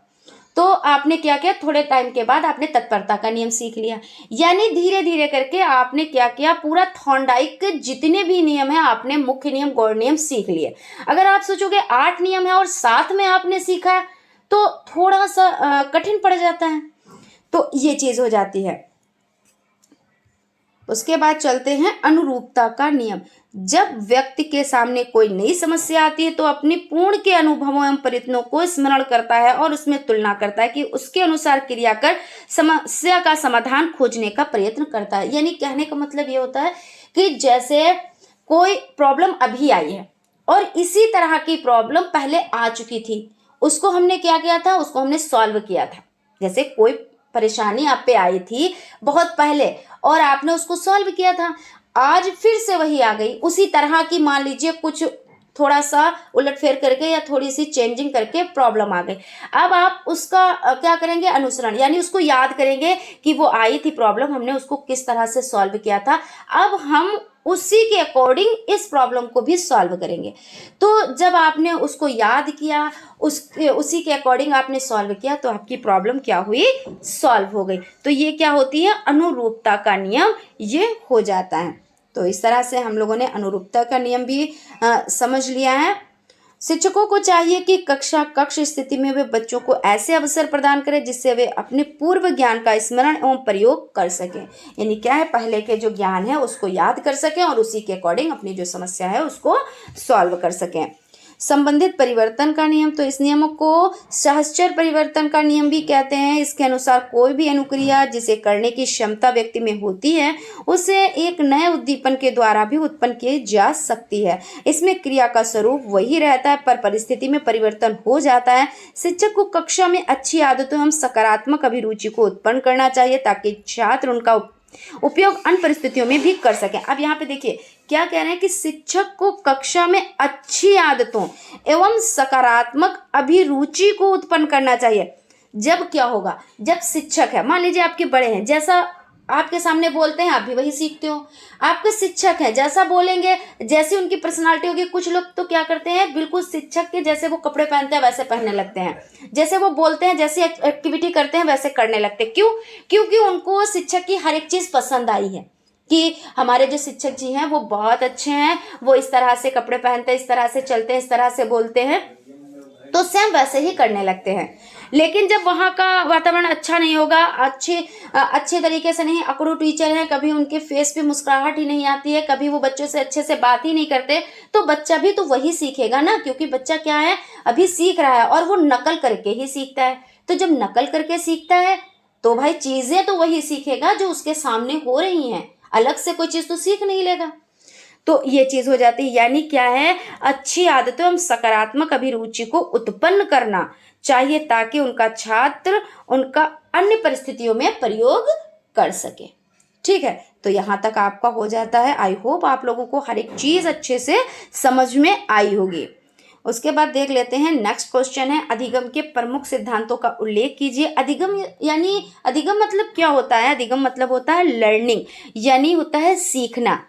तो आपने क्या किया, थोड़े टाइम के बाद आपने तत्परता का नियम सीख लिया। यानी धीरे धीरे करके आपने क्या किया, पूरा थॉर्नडाइक के जितने भी नियम है आपने मुख्य नियम गौड़ नियम सीख लिए। अगर आप सोचोगे 8 नियम है और 7 में आपने सीखा तो थोड़ा सा कठिन पड़ जाता है, तो ये चीज हो जाती है। उसके बाद चलते हैं अनुरूपता का नियम। जब व्यक्ति के सामने कोई नई समस्या आती है तो अपने पूर्ण के अनुभवों एवं प्रयत्नों को स्मरण करता है और उसमें तुलना करता है कि उसके अनुसार क्रिया कर समस्या का समाधान खोजने का प्रयत्न करता है। यानी कहने का मतलब ये होता है कि जैसे कोई प्रॉब्लम अभी आई है और इसी तरह की प्रॉब्लम पहले आ चुकी थी, उसको हमने क्या किया था, उसको हमने सॉल्व किया था। जैसे कोई परेशानी आप पे आई थी बहुत पहले और आपने उसको सॉल्व किया था, आज फिर से वही आ गई उसी तरह की, मान लीजिए कुछ थोड़ा सा उलटफेर करके या थोड़ी सी चेंजिंग करके प्रॉब्लम आ गई। अब आप उसका क्या करेंगे, अनुसरण, यानी उसको याद करेंगे कि वो आई थी प्रॉब्लम, हमने उसको किस तरह से सॉल्व किया था, अब हम उसी के अकॉर्डिंग इस प्रॉब्लम को भी सॉल्व करेंगे। तो जब आपने उसको याद किया, उसी के अकॉर्डिंग आपने सॉल्व किया तो आपकी प्रॉब्लम क्या हुई, सॉल्व हो गई। तो ये क्या होती है, अनुरूपता का नियम ये हो जाता है। तो इस तरह से हम लोगों ने अनुरूपता का नियम भी समझ लिया है। शिक्षकों को चाहिए कि कक्ष स्थिति में वे बच्चों को ऐसे अवसर प्रदान करें जिससे वे अपने पूर्व ज्ञान का स्मरण एवं प्रयोग कर सकें। यानी क्या है, पहले के जो ज्ञान है उसको याद कर सकें और उसी के अकॉर्डिंग अपनी जो समस्या है उसको सॉल्व कर सकें। संबंधित परिवर्तन का नियम, तो इस नियम को सहचर परिवर्तन का नियम भी कहते हैं। इसके अनुसार कोई भी अनुक्रिया जिसे करने की क्षमता व्यक्ति में होती है उसे एक नए उद्दीपन के द्वारा भी उत्पन्न की जा सकती है। इसमें क्रिया का स्वरूप वही रहता है पर परिस्थिति में परिवर्तन हो जाता है। शिक्षक को कक्षा में अच्छी आदतों एवं सकारात्मक अभिरुचि को उत्पन्न करना चाहिए ताकि छात्र उनका उपयोग अन्य परिस्थितियों में भी कर सकें। अब यहाँ पे देखिए क्या कह रहे हैं कि शिक्षक को कक्षा में अच्छी आदतों एवं सकारात्मक अभिरुचि को उत्पन्न करना चाहिए। जब क्या होगा, जब शिक्षक है, मान लीजिए आपके बड़े हैं, जैसा आपके सामने बोलते हैं आप भी वही सीखते हो। आपके शिक्षक हैं, जैसा बोलेंगे, जैसी उनकी पर्सनालिटी होगी। कुछ लोग तो क्या करते हैं, बिल्कुल शिक्षक के जैसे वो कपड़े पहनते हैं वैसे पहनने लगते हैं, जैसे वो बोलते हैं, जैसी एक्टिविटी करते हैं वैसे करने लगते हैं। क्यों? क्योंकि उनको शिक्षक की हर एक चीज़ पसंद आई है कि हमारे जो शिक्षक जी हैं वो बहुत अच्छे हैं, वो इस तरह से कपड़े पहनते हैं, इस तरह से चलते हैं, इस तरह से बोलते हैं, तो सेम वैसे ही करने लगते हैं। लेकिन जब वहाँ का वातावरण अच्छा नहीं होगा, अच्छे तरीके से नहीं, अकड़ू टीचर हैं, कभी उनके फेस पे मुस्कुराहट ही नहीं आती है, कभी वो बच्चों से अच्छे से बात ही नहीं करते, तो बच्चा भी तो वही सीखेगा ना, क्योंकि बच्चा क्या है, अभी सीख रहा है और वो नकल करके ही सीखता है। तो जब नकल करके सीखता है तो भाई चीजें तो वही सीखेगा जो उसके सामने हो रही हैं, अलग से कोई चीज तो सीख नहीं लेगा। तो ये चीज हो जाती है। यानी क्या है, अच्छी आदतों एवं सकारात्मक अभिरुचि को उत्पन्न करना चाहिए ताकि उनका छात्र उनका अन्य परिस्थितियों में प्रयोग कर सके। ठीक है, तो यहाँ तक आपका हो जाता है। आई होप आप लोगों को हर एक चीज अच्छे से समझ में आई होगी। उसके बाद देख लेते हैं नेक्स्ट क्वेश्चन है, अधिगम के प्रमुख सिद्धांतों का उल्लेख कीजिए। अधिगम यानी अधिगम मतलब क्या होता है, अधिगम मतलब होता है लर्निंग, यानी होता है सीखना।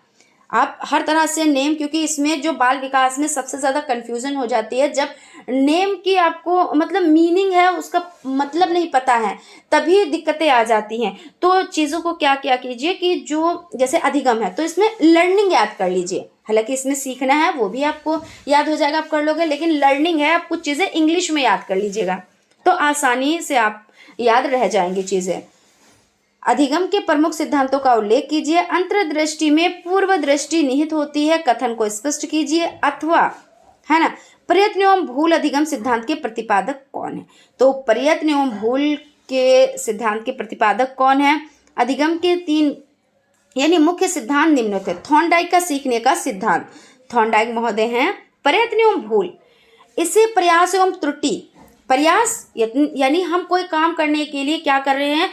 आप हर तरह से नेम, क्योंकि इसमें जो बाल विकास में सबसे ज़्यादा कन्फ्यूज़न हो जाती है, जब नेम की आपको मतलब मीनिंग है उसका मतलब नहीं पता है तभी दिक्कतें आ जाती हैं। तो चीज़ों को क्या क्या कीजिए कि जो जैसे अधिगम है तो इसमें लर्निंग याद कर लीजिए। हालांकि इसमें सीखना है वो भी आपको याद हो जाएगा, आप कर लोगे, लेकिन लर्निंग है, आप कुछ चीज़ें इंग्लिश में याद कर लीजिएगा तो आसानी से आप याद रह जाएंगी चीज़ें। अधिगम के प्रमुख सिद्धांतों का उल्लेख कीजिए। अंतर्दृष्टि में पूर्व दृष्टि निहित होती है, कथन को स्पष्ट कीजिए, अथवा है ना। प्रयत्न एवं भूल अधिगम सिद्धांत के प्रतिपादक कौन है? तो प्रयत्न एवं भूल के सिद्धांत के प्रतिपादक कौन है? अधिगम के 3 यानी मुख्य सिद्धांत निम्नलिखित है। थॉर्नडाइक का सीखने का सिद्धांत। थॉर्नडाइक महोदय हैं प्रयत्न एवं भूल, इसे प्रयास एवं त्रुटि। प्रयास यानी हम कोई काम करने के लिए क्या कर रहे हैं,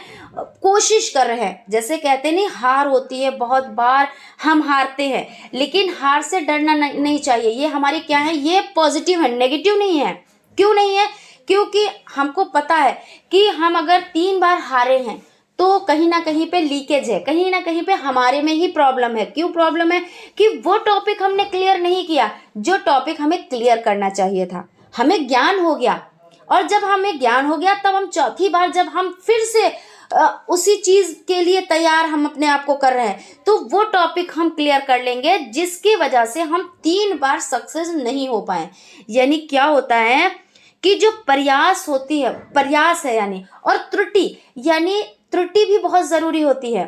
कोशिश कर रहे हैं। जैसे कहते नहीं हार होती है, बहुत बार हम हारते हैं, लेकिन हार से डरना नहीं चाहिए। ये हमारी क्या है, ये पॉजिटिव है, नेगेटिव नहीं है। क्यों नहीं है, क्योंकि हमको पता है कि हम अगर 3 बार हारे हैं तो कहीं ना कहीं पे लीकेज है, कहीं ना कहीं पे हमारे में ही प्रॉब्लम है। क्यों प्रॉब्लम है, कि वो टॉपिक हमने क्लियर नहीं किया जो टॉपिक हमें क्लियर करना चाहिए था। हमें ज्ञान हो गया, और जब हमें ज्ञान हो गया तब हम चौथी बार जब हम फिर से उसी चीज के लिए तैयार हम अपने आप को कर रहे हैं, तो वो टॉपिक हम क्लियर कर लेंगे, जिसकी वजह से हम 3 बार सक्सेस नहीं हो पाए। यानी क्या होता है कि जो प्रयास होती है, प्रयास है यानी, और त्रुटि यानी त्रुटि भी बहुत जरूरी होती है,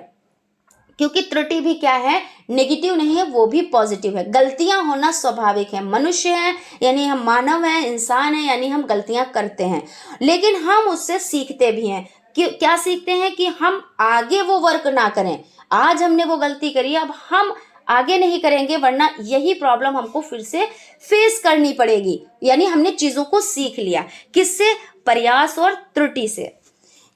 क्योंकि त्रुटि भी क्या है, नेगेटिव नहीं है, वो भी पॉजिटिव है। गलतियां होना स्वाभाविक है, मनुष्य हैं यानी हम मानव हैं, इंसान हैं यानी हम गलतियां करते हैं, लेकिन हम उससे सीखते भी हैं। कि क्या सीखते हैं, कि हम आगे वो वर्क ना करें। आज हमने वो गलती करी, अब हम आगे नहीं करेंगे, वरना यही प्रॉब्लम हमको फिर से फेस करनी पड़ेगी। यानी हमने चीजों को सीख लिया, किससे, प्रयास और त्रुटि से।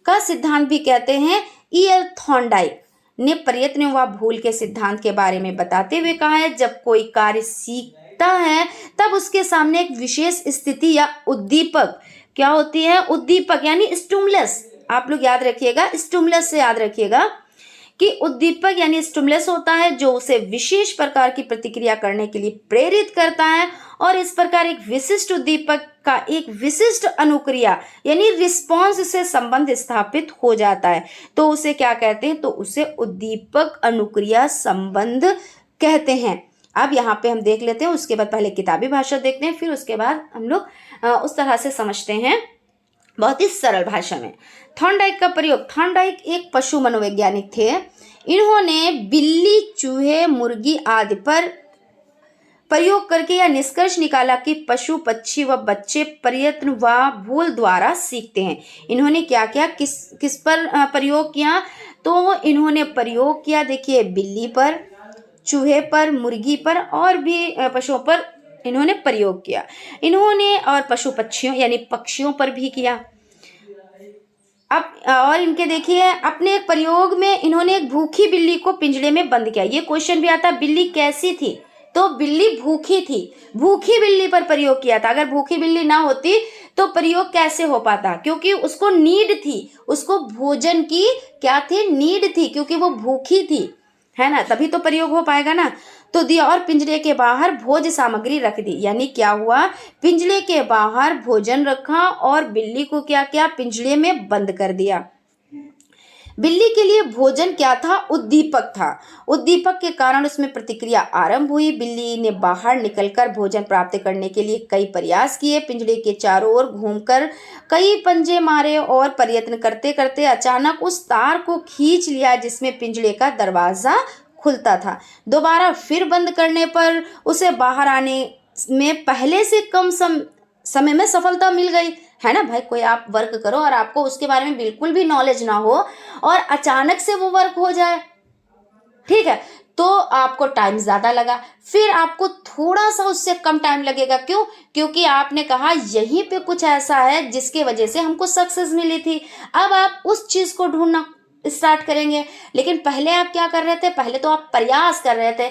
का सिद्धांत भी कहते हैं। ई.एल. थॉर्नडाइक ने प्रयत्न व भूल के सिद्धांत के बारे में बताते हुए कहा है, जब कोई कार्य सीखता है तब उसके सामने एक विशेष स्थिति या उद्दीपक क्या होती है, उद्दीपक यानी स्टिमुलस। आप लोग याद रखिएगा, स्टिमुलस से याद रखिएगा कि उद्दीपक यानी स्टिमुलस होता है जो उसे विशेष प्रकार की प्रतिक्रिया करने के लिए प्रेरित करता है, और इस प्रकार एक विशिष्ट उद्दीपक का एक विशिष्ट अनुक्रिया यानी रिस्पॉन्स से संबंध स्थापित हो जाता है, तो उसे क्या कहते हैं, तो उसे उद्दीपक अनुक्रिया संबंध कहते हैं। अब यहाँ पे हम देख लेते हैं, उसके बाद पहले किताबी भाषा देखते हैं, फिर उसके बाद हम लोग उस तरह से समझते हैं बहुत ही सरल भाषा में। थॉर्नडाइक का प्रयोग। थॉर्नडाइक एक पशु मनोवैज्ञानिक थे। इन्होंने बिल्ली, चूहे, मुर्गी आदि पर प्रयोग करके यह निष्कर्ष निकाला कि पशु, पक्षी व बच्चे प्रयत्न व भूल द्वारा सीखते हैं। इन्होंने क्या किया, किस पर प्रयोग किया, तो इन्होंने प्रयोग किया, देखिए, बिल्ली पर, चूहे पर, मुर्गी पर और भी पशुओं पर इन्होंने प्रयोग किया। इन्होंने और पशु पक्षियों यानी पक्षियों पर भी किया। अब और इनके देखिए अपने एक प्रयोग में इन्होंने एक भूखी बिल्ली को पिंजड़े में बंद किया। ये क्वेश्चन भी आता, बिल्ली कैसी थी, तो बिल्ली भूखी थी, भूखी बिल्ली पर प्रयोग किया था। अगर भूखी बिल्ली ना होती तो प्रयोग कैसे हो पाता, क्योंकि उसको नीड थी, उसको भोजन की क्या थी, नीड थी, क्योंकि वो भूखी थी, है ना, तभी तो प्रयोग हो पाएगा ना। तो दिया, और पिंजरे के बाहर भोज सामग्री रख दी। यानी क्या हुआ, पिंजरे के बाहर भोजन रखा और बिल्ली को क्या किया, पिंजरे में बंद कर दिया। बिल्ली के लिए भोजन क्या था, उद्दीपक था। उद्दीपक के कारण उसमें प्रतिक्रिया आरंभ हुई। बिल्ली ने बाहर निकलकर भोजन प्राप्त करने के लिए कई प्रयास किए, पिंजरे के चारों ओर घूमकर कई पंजे मारे और प्रयत्न करते करते अचानक उस तार को खींच लिया जिसमें पिंजरे का दरवाजा खुलता था। दोबारा फिर बंद करने पर उसे बाहर आने में पहले से कम समय में सफलता मिल गई, है ना भाई। कोई आप वर्क करो और आपको उसके बारे में बिल्कुल भी नॉलेज ना हो और अचानक से वो वर्क हो जाए, ठीक है, तो आपको टाइम ज्यादा लगा, फिर आपको थोड़ा सा उससे कम टाइम लगेगा। क्यों, क्योंकि आपने कहा यहीं पे कुछ ऐसा है जिसके वजह से हमको सक्सेस मिली थी। अब आप उस चीज को ढूंढना स्टार्ट करेंगे, लेकिन पहले आप क्या कर रहे थे, पहले तो आप प्रयास कर रहे थे।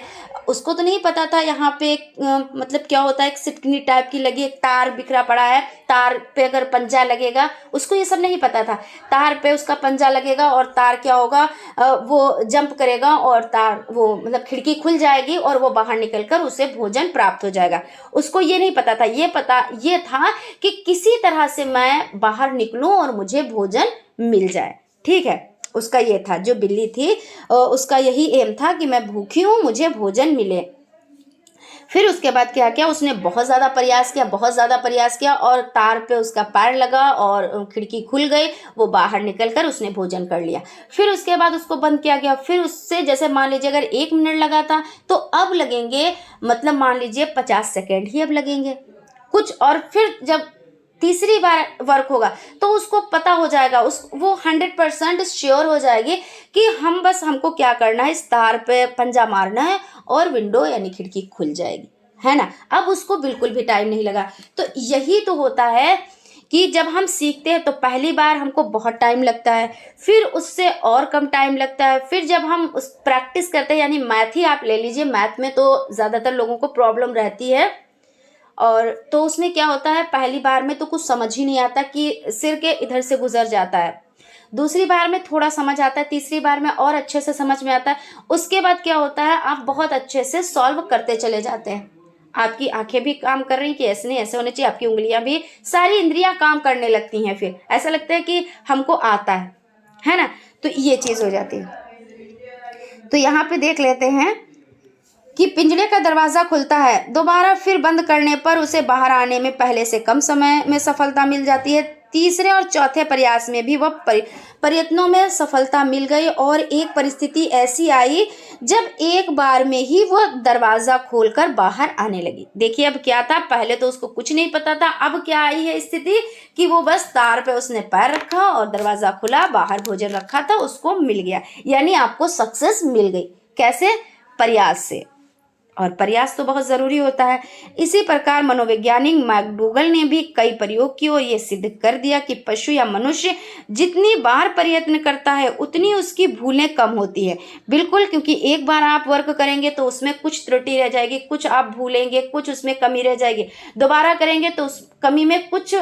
उसको तो नहीं पता था यहाँ पे मतलब क्या होता है, एक सिटकनी टाइप की लगी, एक तार बिखरा पड़ा है, तार पे अगर पंजा लगेगा, उसको ये सब नहीं पता था। तार पे उसका पंजा लगेगा और तार क्या होगा, वो जंप करेगा और तार वो मतलब खिड़की खुल जाएगी और वो बाहर निकलकर उसे भोजन प्राप्त हो जाएगा। उसको ये नहीं पता था, ये था कि किसी तरह से मैं बाहर निकलूं और मुझे भोजन मिल जाए, ठीक है। उसका ये था, जो बिल्ली थी उसका यही एम था कि मैं भूखी हूं, मुझे भोजन मिले। फिर उसके बाद क्या किया, उसने बहुत ज़्यादा प्रयास किया और तार पे उसका पैर लगा और खिड़की खुल गई, वो बाहर निकलकर उसने भोजन कर लिया। फिर उसके बाद उसको बंद किया गया। फिर उससे जैसे मान लीजिए अगर 1 मिनट लगा था तो अब लगेंगे मतलब मान लीजिए 50 सेकेंड ही अब लगेंगे कुछ। और फिर जब तीसरी बार वर्क होगा तो उसको पता हो जाएगा, वो 100% श्योर हो जाएगी कि हमको क्या करना है, इस तार पे पंजा मारना है और विंडो यानी खिड़की खुल जाएगी, है ना। अब उसको बिल्कुल भी टाइम नहीं लगा। तो यही तो होता है कि जब हम सीखते हैं तो पहली बार हमको बहुत टाइम लगता है, फिर उससे और कम टाइम लगता है, फिर जब हम उस प्रैक्टिस करते हैं, यानी मैथ ही आप ले लीजिए, मैथ में तो ज़्यादातर लोगों को प्रॉब्लम रहती है, और तो उसमें क्या होता है, पहली बार में तो कुछ समझ ही नहीं आता कि सिर के इधर से गुजर जाता है, दूसरी बार में थोड़ा समझ आता है, तीसरी बार में और अच्छे से समझ में आता है, उसके बाद क्या होता है, आप बहुत अच्छे से सॉल्व करते चले जाते हैं। आपकी आंखें भी काम कर रही कि ऐसे नहीं ऐसे होने चाहिए, आपकी उंगलियां भी, सारी इंद्रियां काम करने लगती हैं, फिर ऐसा लगता है कि हमको आता है ना। तो ये चीज़ हो जाती है। तो यहाँ पे देख लेते हैं कि पिंजरे का दरवाज़ा खुलता है, दोबारा फिर बंद करने पर उसे बाहर आने में पहले से कम समय में सफलता मिल जाती है। तीसरे और चौथे प्रयास में भी वह प्रयत्नों में सफलता मिल गई, और एक परिस्थिति ऐसी आई जब एक बार में ही वह दरवाज़ा खोलकर बाहर आने लगी। देखिए अब क्या था, पहले तो उसको कुछ नहीं पता था, अब क्या आई है स्थिति कि वो बस तार पे उसने पैर रखा और दरवाज़ा खुला, बाहर भोजन रखा था, उसको मिल गया, यानी आपको सक्सेस मिल गई। कैसे? प्रयास से, और प्रयास तो बहुत ज़रूरी होता है। इसी प्रकार मनोवैज्ञानिक मैकडूगल ने भी कई प्रयोग किए और ये सिद्ध कर दिया कि पशु या मनुष्य जितनी बार प्रयत्न करता है उतनी उसकी भूलें कम होती है। बिल्कुल, क्योंकि एक बार आप वर्क करेंगे तो उसमें कुछ त्रुटि रह जाएगी, कुछ आप भूलेंगे, कुछ उसमें कमी रह जाएगी, दोबारा करेंगे तो उस कमी में कुछ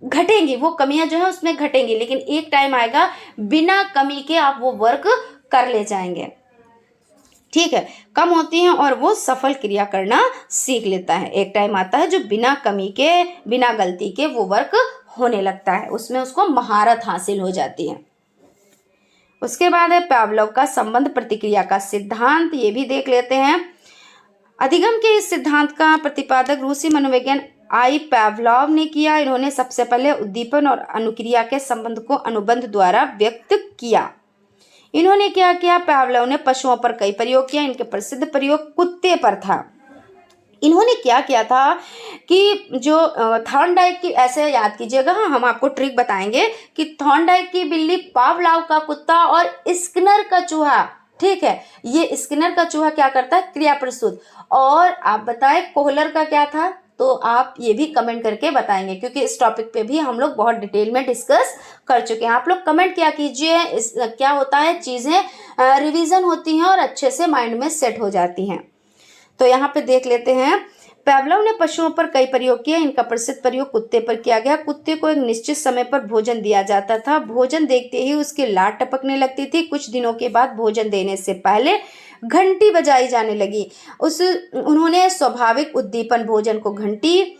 घटेंगी, वो कमियां जो है उसमें घटेंगी, लेकिन एक टाइम आएगा बिना कमी के आप वो वर्क कर ले जाएंगे। ठीक है, कम होती हैं और वो सफल क्रिया करना सीख लेता है। एक टाइम आता है जो बिना कमी के, बिना गलती के वो वर्क होने लगता है, उसमें उसको महारत हासिल हो जाती है। उसके बाद है पावलोव का संबंध प्रतिक्रिया का सिद्धांत, ये भी देख लेते हैं। अधिगम के इस सिद्धांत का प्रतिपादक रूसी मनोवैज्ञान आई पावलोव ने किया। इन्होंने सबसे पहले उद्दीपन और अनुक्रिया के संबंध को अनुबंध द्वारा व्यक्त किया। इन्होंने क्या किया, पावलोव ने पशुओं पर कई प्रयोग किया। इनके प्रसिद्ध प्रयोग कुत्ते पर था। इन्होंने क्या किया था कि जो थॉर्नडाइक की, ऐसे याद कीजिएगा, हम आपको ट्रिक बताएंगे कि थॉर्नडाइक की बिल्ली, पावलोव का कुत्ता और स्किनर का चूहा, ठीक है, ये स्किनर का चूहा क्या करता है, क्रिया प्रस्तुत। और आप बताएं कोहलर का क्या था, तो आप ये भी कमेंट करके बताएंगे, क्योंकि इस टॉपिक पे भी हम लोग बहुत डिटेल में डिस्कस कर चुके हैं। आप लोग कमेंट क्या कीजिए, इस क्या होता है, चीज़ें रिवीजन होती हैं और अच्छे से माइंड में सेट हो जाती हैं। तो यहाँ पे देख लेते हैं, पावलोव ने पशुओं पर कई प्रयोग किए। इनका प्रसिद्ध प्रयोग कुत्ते पर किया गया। कुत्ते को एक निश्चित समय पर भोजन दिया जाता था। भोजन देखते ही उसकी लार टपकने लगती थी। कुछ दिनों के बाद भोजन देने से पहले घंटी बजाई जाने लगी। उन्होंने स्वाभाविक उद्दीपन भोजन को घंटी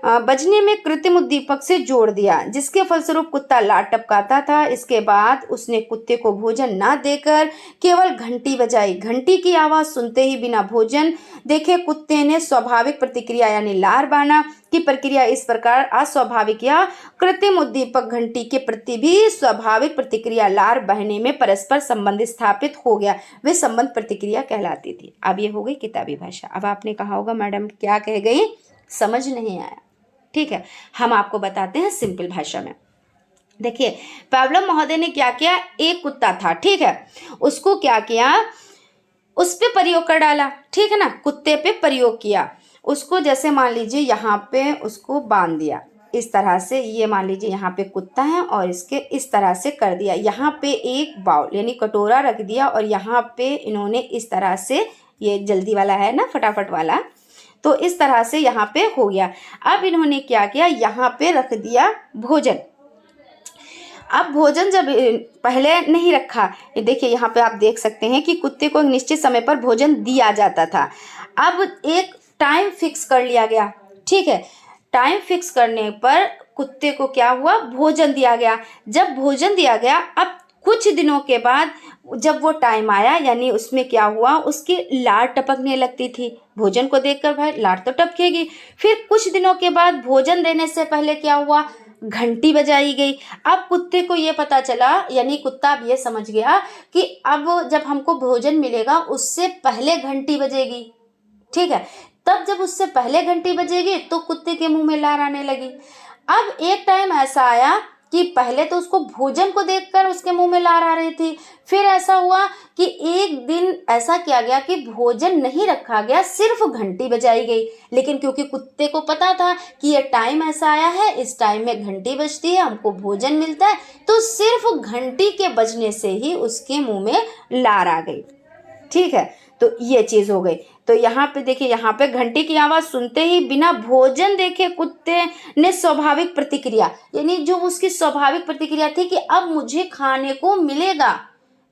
बजने में कृत्रिम उद्दीपक से जोड़ दिया, जिसके फलस्वरूप कुत्ता लार टपकाता था। इसके बाद उसने कुत्ते को भोजन न देकर केवल घंटी बजाई। घंटी की आवाज सुनते ही बिना भोजन देखे कुत्ते ने स्वाभाविक प्रतिक्रिया यानी लार बहाना की प्रक्रिया। इस प्रकार अस्वाभाविक या कृत्रिम उद्दीपक घंटी के प्रति भी स्वाभाविक प्रतिक्रिया लार बहने में परस्पर संबंध स्थापित हो गया। वे संबंध प्रतिक्रिया कहलाती थी। अब ये हो गई किताबी भाषा। अब आपने कहा होगा मैडम क्या कह गई, समझ नहीं आया। ठीक है, हम आपको बताते हैं सिंपल भाषा में। देखिए पावलोव महोदय ने क्या किया, एक कुत्ता था, ठीक है, उसको क्या किया, उस पे प्रयोग कर डाला, ठीक है ना, कुत्ते पे प्रयोग किया। उसको जैसे मान लीजिए यहाँ पे उसको बांध दिया इस तरह से, ये मान लीजिए यहाँ पे कुत्ता है और इसके इस तरह से कर दिया। यहाँ पे एक बाउल यानी कटोरा रख दिया और यहाँ पे इन्होंने इस तरह से, ये जल्दी वाला है ना, फटाफट वाला, तो इस तरह से यहाँ पे हो गया। अब इन्होंने क्या किया, यहाँ पे रख दिया भोजन। अब भोजन जब पहले नहीं रखा, देखिए यहाँ पे आप देख सकते हैं कि कुत्ते को एक निश्चित समय पर भोजन दिया जाता था। अब एक टाइम फिक्स कर लिया गया, ठीक है, टाइम फिक्स करने पर कुत्ते को क्या हुआ, भोजन दिया गया। जब भोजन दिया गया, अब कुछ दिनों के बाद जब वो टाइम आया, यानी उसमें क्या हुआ, उसकी लार टपकने लगती थी। भोजन को देखकर भाई लार तो टपकेगी। फिर कुछ दिनों के बाद भोजन देने से पहले क्या हुआ, घंटी बजाई गई। अब कुत्ते को ये पता चला, यानी कुत्ता अब ये समझ गया कि अब जब हमको भोजन मिलेगा उससे पहले घंटी बजेगी, ठीक है। तब जब उससे पहले घंटी बजेगी तो कुत्ते के मुंह में लार आने लगी। अब एक टाइम ऐसा आया कि पहले तो उसको भोजन को देखकर उसके मुंह में लार आ रही थी, फिर ऐसा हुआ कि एक दिन ऐसा किया गया कि भोजन नहीं रखा गया, सिर्फ घंटी बजाई गई। लेकिन क्योंकि कुत्ते को पता था कि ये टाइम ऐसा आया है, इस टाइम में घंटी बजती है, हमको भोजन मिलता है, तो सिर्फ घंटी के बजने से ही उसके मुंह में लार आ गई। ठीक है, तो ये चीज हो गई। तो यहाँ पे देखिए, यहाँ पे घंटी की आवाज सुनते ही बिना भोजन देखे कुत्ते ने स्वाभाविक प्रतिक्रिया, यानी जो उसकी स्वाभाविक प्रतिक्रिया थी कि अब मुझे खाने को मिलेगा,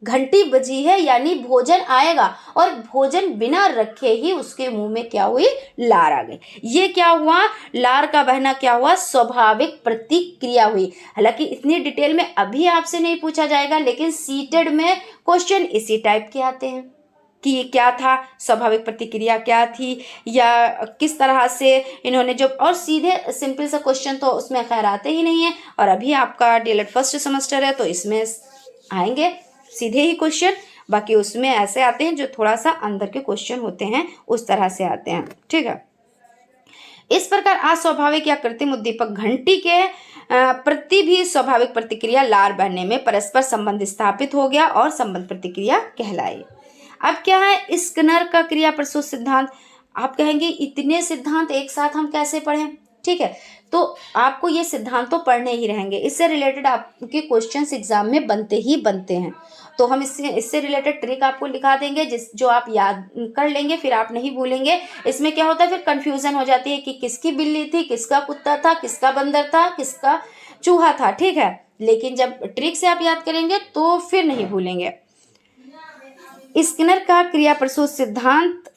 घंटी बजी है यानी भोजन आएगा, और भोजन बिना रखे ही उसके मुंह में क्या हुई, लार आ गई। ये क्या हुआ, लार का बहना क्या हुआ, स्वाभाविक प्रतिक्रिया हुई। हालांकि इतनी डिटेल में अभी आपसे नहीं पूछा जाएगा, लेकिन सीटेड में क्वेश्चन इसी टाइप के आते हैं कि क्या था, स्वाभाविक प्रतिक्रिया क्या थी, या किस तरह से इन्होंने जो, और सीधे सिंपल सा क्वेश्चन तो उसमें खैर आते ही नहीं है। और अभी आपका डीएलएड फर्स्ट सेमेस्टर है, तो इसमें आएंगे सीधे ही क्वेश्चन, बाकी उसमें ऐसे आते हैं जो थोड़ा सा अंदर के क्वेश्चन होते हैं, उस तरह से आते हैं। ठीक है, इस प्रकार अस्वाभाविक या कृत्रिम उद्दीपक घंटी के प्रति भी स्वाभाविक प्रतिक्रिया लार बनने में परस्पर संबंध स्थापित हो गया और संबंध प्रतिक्रिया कहलाई। अब क्या है स्किनर का क्रिया प्रसूत सिद्धांत। आप कहेंगे इतने सिद्धांत एक साथ हम कैसे पढ़ें? ठीक है, तो आपको ये सिद्धांत तो पढ़ने ही रहेंगे, इससे रिलेटेड आपके क्वेश्चंस एग्जाम में बनते ही बनते हैं। तो हम इससे रिलेटेड ट्रिक आपको लिखा देंगे जो आप याद कर लेंगे, फिर आप नहीं भूलेंगे। इसमें क्या होता है, फिर कंफ्यूजन हो जाती है कि किसकी बिल्ली थी, किसका कुत्ता था, किसका बंदर था, किसका चूहा था। ठीक है, लेकिन जब ट्रिक से आप याद करेंगे तो फिर नहीं भूलेंगे। स्किनर का क्रिया प्रसूत सिद्धांत,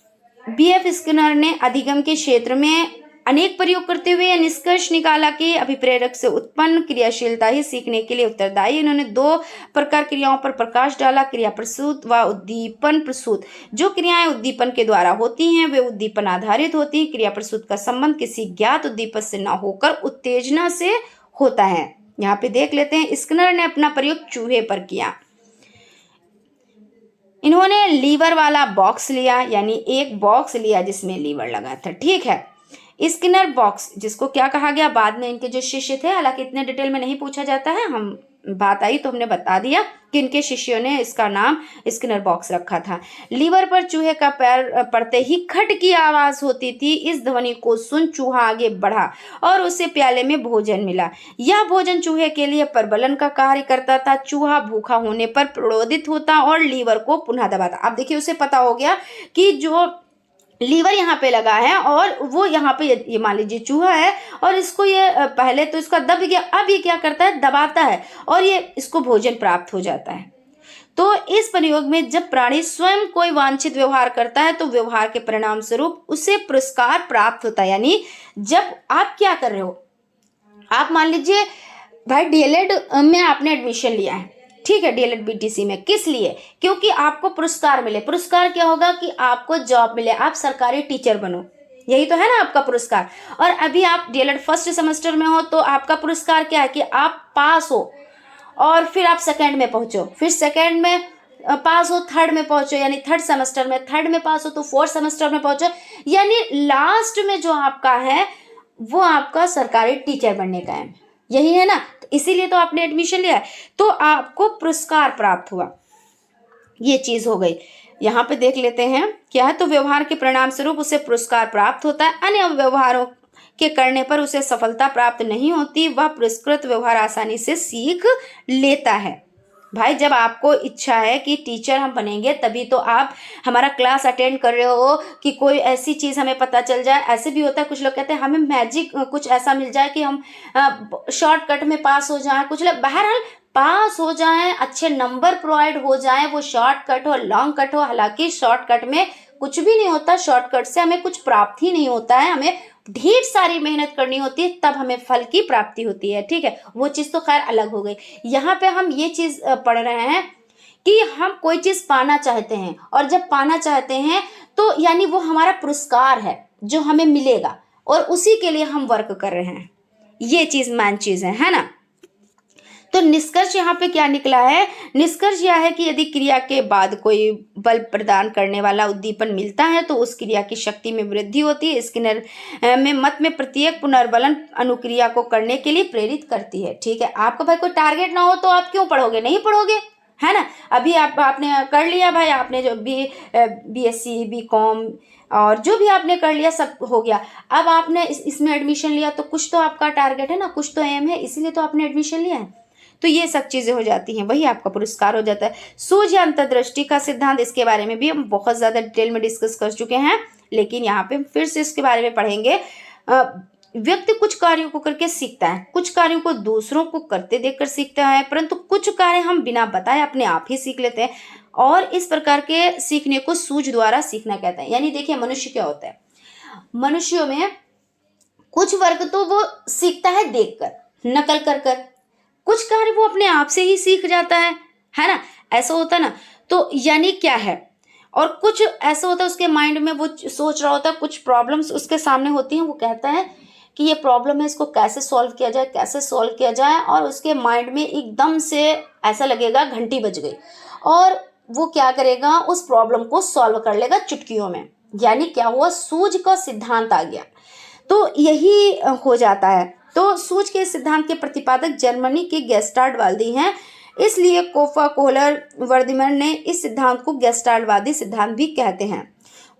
बीएफ स्किनर ने अधिगम के क्षेत्र में अनेक प्रयोग करते हुए निष्कर्ष निकाला कि अभिप्रेरक से उत्पन्न क्रियाशीलता ही सीखने के लिए उत्तरदायी। इन्होंने 2 प्रकार क्रियाओं पर प्रकाश डाला, क्रिया प्रसूत व उद्दीपन प्रसूत। जो क्रियाएं उद्दीपन के द्वारा होती हैं वे उद्दीपन आधारित होती हैं। क्रिया प्रसूत का संबंध किसी ज्ञात उद्दीपक से न होकर उत्तेजना से होता है। यहाँ पे देख लेते हैं, स्किनर ने अपना प्रयोग चूहे पर किया। इन्होंने लीवर वाला बॉक्स लिया, यानी एक बॉक्स लिया जिसमें लीवर लगा था। ठीक है, स्किनर बॉक्स, जिसको क्या कहा गया, बाद में इनके जो शिष्य थे, हालांकि इतने डिटेल में नहीं पूछा जाता है, हम बात आई तो हमने बता दिया कि इनके शिष्यों ने इसका नाम स्किनर बॉक्स रखा था। लीवर पर चूहे का पैर पड़ते ही खट की आवाज होती थी। इस ध्वनि को सुन चूहा आगे बढ़ा और उसे प्याले में भोजन मिला। यह भोजन चूहे के लिए प्रबलन का कार्य करता था। चूहा भूखा होने पर प्रोदित होता और लीवर को पुनः दबाता। अब देखिए, उसे पता हो गया कि जो लीवर यहाँ पे लगा है और वो यहाँ पे ये मान लीजिए चूहा है, और इसको ये पहले तो इसका दब गया, अब ये क्या करता है, दबाता है और ये इसको भोजन प्राप्त हो जाता है। तो इस प्रयोग में जब प्राणी स्वयं कोई वांछित व्यवहार करता है तो व्यवहार के परिणाम स्वरूप उसे पुरस्कार प्राप्त होता है। यानी जब आप क्या कर रहे हो, आप मान लीजिए भाई डीएलएड में आपने एडमिशन लिया है, ठीक है, डीएलएड बीटीसी में, किस लिए, क्योंकि आपको पुरस्कार मिले। पुरस्कार क्या होगा कि आपको जॉब मिले, आप सरकारी टीचर बनो, यही तो है ना आपका पुरस्कार। और अभी आप डीएलएड फर्स्ट सेमेस्टर में हो तो आपका पुरस्कार क्या है कि आप पास हो, और फिर आप सेकेंड में पहुंचो, फिर सेकेंड में पास हो, थर्ड में पहुंचो, यानी थर्ड सेमेस्टर में, थर्ड में पास हो तो फोर्थ सेमेस्टर में पहुंचो, यानी लास्ट में जो आपका है वो आपका सरकारी टीचर बनने का है, यही है ना। इसीलिए तो आपने एडमिशन लिया है, तो आपको पुरस्कार प्राप्त हुआ, ये चीज हो गई। यहाँ पे देख लेते हैं क्या है, तो व्यवहार के परिणाम स्वरूप उसे पुरस्कार प्राप्त होता है। अन्य व्यवहारों के करने पर उसे सफलता प्राप्त नहीं होती। वह पुरस्कृत व्यवहार आसानी से सीख लेता है। भाई जब आपको इच्छा है कि टीचर हम बनेंगे, तभी तो आप हमारा क्लास अटेंड कर रहे हो कि कोई ऐसी चीज़ हमें पता चल जाए। ऐसे भी होता है, कुछ लोग कहते हैं हमें मैजिक कुछ ऐसा मिल जाए कि हम शॉर्टकट में पास हो जाएं, कुछ लोग बहरहाल पास हो जाएं, अच्छे नंबर प्रोवाइड हो जाएं, वो शॉर्टकट हो लॉन्ग कट हो। हालांकि शॉर्टकट में कुछ भी नहीं होता, शॉर्टकट से हमें कुछ प्राप्त ही नहीं होता है, हमें ढेर सारी मेहनत करनी होती है, तब हमें फल की प्राप्ति होती है। ठीक है, वो चीज़ तो खैर अलग हो गई। यहाँ पे हम ये चीज़ पढ़ रहे हैं कि हम कोई चीज़ पाना चाहते हैं, और जब पाना चाहते हैं तो यानी वो हमारा पुरस्कार है जो हमें मिलेगा, और उसी के लिए हम वर्क कर रहे हैं। ये चीज़ मेन चीज़ है ना। तो निष्कर्ष यहाँ पे क्या निकला है? निष्कर्ष यह है कि यदि क्रिया के बाद कोई बल प्रदान करने वाला उद्दीपन मिलता है तो उस क्रिया की शक्ति में वृद्धि होती है। स्किनर में मत में प्रत्येक पुनर्बलन अनुक्रिया को करने के लिए प्रेरित करती है। ठीक है, आपका भाई कोई टारगेट ना हो तो आप क्यों पढ़ोगे? नहीं पढ़ोगे, है ना। अभी आपने कर लिया भाई, आपने जो BSc BCom और जो भी आपने कर लिया सब हो गया। अब आपने इसमें एडमिशन लिया तो कुछ तो आपका टारगेट है ना, कुछ तो एम है, इसीलिए तो आपने एडमिशन लिया है। तो ये सब चीज़ें हो जाती हैं, वही आपका पुरस्कार हो जाता है। सूझ या अंतर्दृष्टि का सिद्धांत, इसके बारे में भी हम बहुत ज़्यादा डिटेल में डिस्कस कर चुके हैं, लेकिन यहाँ पे फिर से इसके बारे में पढ़ेंगे। व्यक्ति कुछ कार्यों को करके सीखता है, कुछ कार्यों को दूसरों को करते देखकर सीखता है, परंतु कुछ कार्य हम बिना बताए अपने आप ही सीख लेते हैं, और इस प्रकार के सीखने को सूझ द्वारा सीखना कहते हैं। यानी देखिए, मनुष्य क्या होता है, मनुष्यों में कुछ वर्ग तो वो सीखता है देखकर, नकल कर कर, कुछ कार्य वो अपने आप से ही सीख जाता है ना, ऐसा होता है ना। तो यानी क्या है, और कुछ ऐसा होता है उसके माइंड में, वो सोच रहा होता है, कुछ प्रॉब्लम्स उसके सामने होती हैं, वो कहता है कि ये प्रॉब्लम है, इसको कैसे सॉल्व किया जाए, कैसे सॉल्व किया जाए, और उसके माइंड में एकदम से ऐसा लगेगा घंटी बज गई, और वो क्या करेगा, उस प्रॉब्लम को सॉल्व कर लेगा चुटकियों में। यानी क्या हुआ, सूझ का सिद्धांत आ गया। तो यही हो जाता है। तो सूझ के सिद्धांत के प्रतिपादक जर्मनी के गेस्टाल्टवादी हैं, इसलिए कोफा, कोहलर, वर्दीमैन ने इस सिद्धांत को गेस्टाल्टवादी सिद्धांत भी कहते हैं।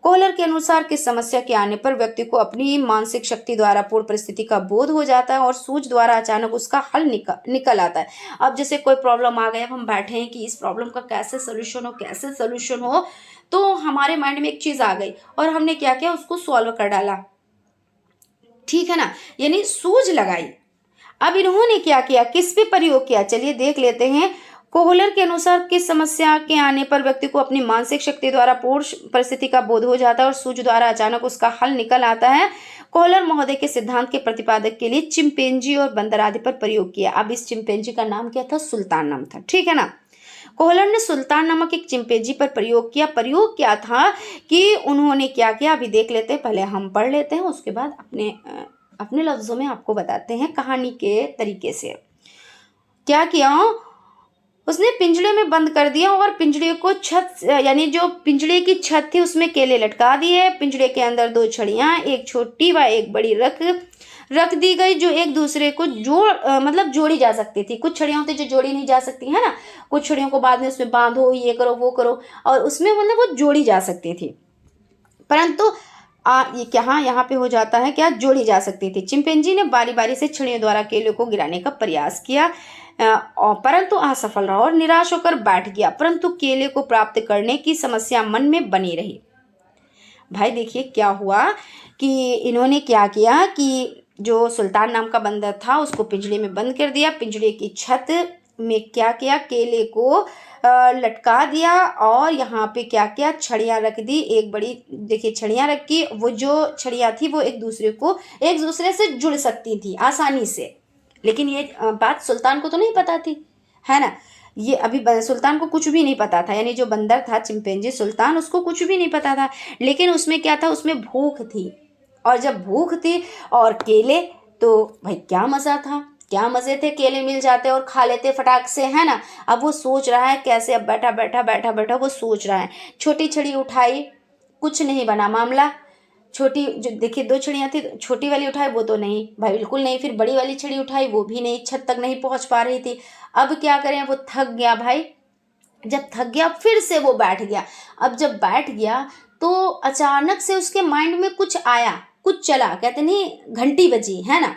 कोहलर के अनुसार किस समस्या के आने पर व्यक्ति को अपनी मानसिक शक्ति द्वारा पूर्ण परिस्थिति का बोध हो जाता है और सूझ द्वारा अचानक उसका हल निकल आता है। अब जैसे कोई प्रॉब्लम आ गई, अब हम बैठे हैं कि इस प्रॉब्लम का कैसे सोल्यूशन हो, तो हमारे माइंड में एक चीज़ आ गई और हमने क्या किया, उसको सॉल्व कर डाला। ठीक है ना, यानी सूझ लगाई। अब इन्होंने क्या किया, किस पे प्रयोग किया, चलिए देख लेते हैं। कोहलर के अनुसार किस समस्या के आने पर व्यक्ति को अपनी मानसिक शक्ति द्वारा पूर्ण परिस्थिति का बोध हो जाता है और सूझ द्वारा अचानक उसका हल निकल आता है। कोहलर महोदय के सिद्धांत के प्रतिपादक के लिए चिंपैंजी और बंदर आदि पर प्रयोग किया। अब इस चिंपैंजी का नाम क्या था, सुल्तान नाम था। ठीक है ना। कोहलर ने सुल्तान नामक एक चिंपैंजी पर प्रयोग किया। प्रयोग क्या था कि उन्होंने क्या किया, अभी देख लेते हैं, पहले हम पढ़ लेते हैं, उसके बाद अपने लफ्जों में आपको बताते हैं कहानी के तरीके से। क्या किया, उसने पिंजड़े में बंद कर दिया और पिंजड़े को छत, यानी जो पिंजड़े की छत थी उसमें केले लटका दिए। पिंजड़े के अंदर 2 छड़ियाँ, एक छोटी व एक बड़ी रख दी गई, जो एक दूसरे को मतलब जोड़ी जा सकती थी। कुछ छड़ियाँ होती जो जोड़ी नहीं जा सकती है ना, कुछ छड़ियों को बाद में उसमें बांधो, ये करो वो करो, और उसमें मतलब वो जोड़ी जा सकती थी, परंतु ये क्या यहाँ पे हो जाता है, क्या जोड़ी जा सकती थी। चिंपैंजी ने बारी बारी से छड़ियों द्वारा केले को गिराने का प्रयास किया, परंतु असफल रहा और निराश होकर बैठ गया, परंतु केले को प्राप्त करने की समस्या मन में बनी रही। भाई देखिए क्या हुआ कि इन्होंने क्या किया कि जो सुल्तान नाम का बंदर था उसको पिंजड़े में बंद कर दिया। पिंजड़े की छत में क्या किया, केले को लटका दिया, और यहाँ पे क्या किया, छड़ियाँ रख दी। एक बड़ी देखिए छड़ियाँ रखी, वो जो छड़ियाँ थी वो एक दूसरे से जुड़ सकती थी आसानी से, लेकिन ये बात सुल्तान को तो नहीं पता थी, है ना। ये अभी सुल्तान को कुछ भी नहीं पता था, यानी जो बंदर था चिंपैंजी सुल्तान, उसको कुछ भी नहीं पता था। लेकिन उसमें क्या था, उसमें भूख थी, और जब भूख थी और केले, तो भाई क्या मज़ा था, क्या मज़े थे, केले मिल जाते और खा लेते फटाक से, है ना। अब वो सोच रहा है कैसे, अब बैठा वो सोच रहा है। छोटी छड़ी उठाई, कुछ नहीं बना मामला। छोटी जो देखिए 2 छड़ियाँ थी, छोटी वाली उठाई वो तो नहीं भाई, बिल्कुल नहीं। फिर बड़ी वाली छड़ी उठाई, वो भी नहीं, छत तक नहीं पहुँच पा रही थी। अब क्या करें, वो थक गया भाई। जब थक गया फिर से वो बैठ गया। अब जब बैठ गया तो अचानक से उसके माइंड में कुछ आया, कुछ चला, कहते नहीं घंटी बजी, है ना।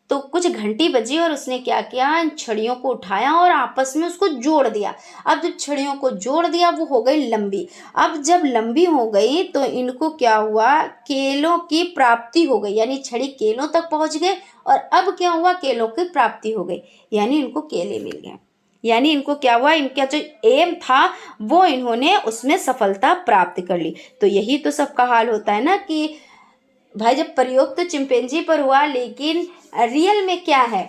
तो कुछ घंटी बजी और उसने क्या किया, इन छड़ियों को उठाया और आपस में उसको जोड़ दिया। अब जब छड़ियों को जोड़ दिया वो हो गई लंबी। अब जब लंबी हो गई तो इनको क्या हुआ, केलों की प्राप्ति हो गई, यानी छड़ी केलों तक पहुंच गए, और अब क्या हुआ, केलों की प्राप्ति हो गई, यानी इनको केले मिल गए। यानी इनको क्या हुआ, इनका जो एम था वो इन्होंने उसमें सफलता प्राप्त कर ली। तो यही तो सबका हाल होता है ना कि भाई जब प्रयोग तो चिंपैंजी पर हुआ, लेकिन रियल में क्या है,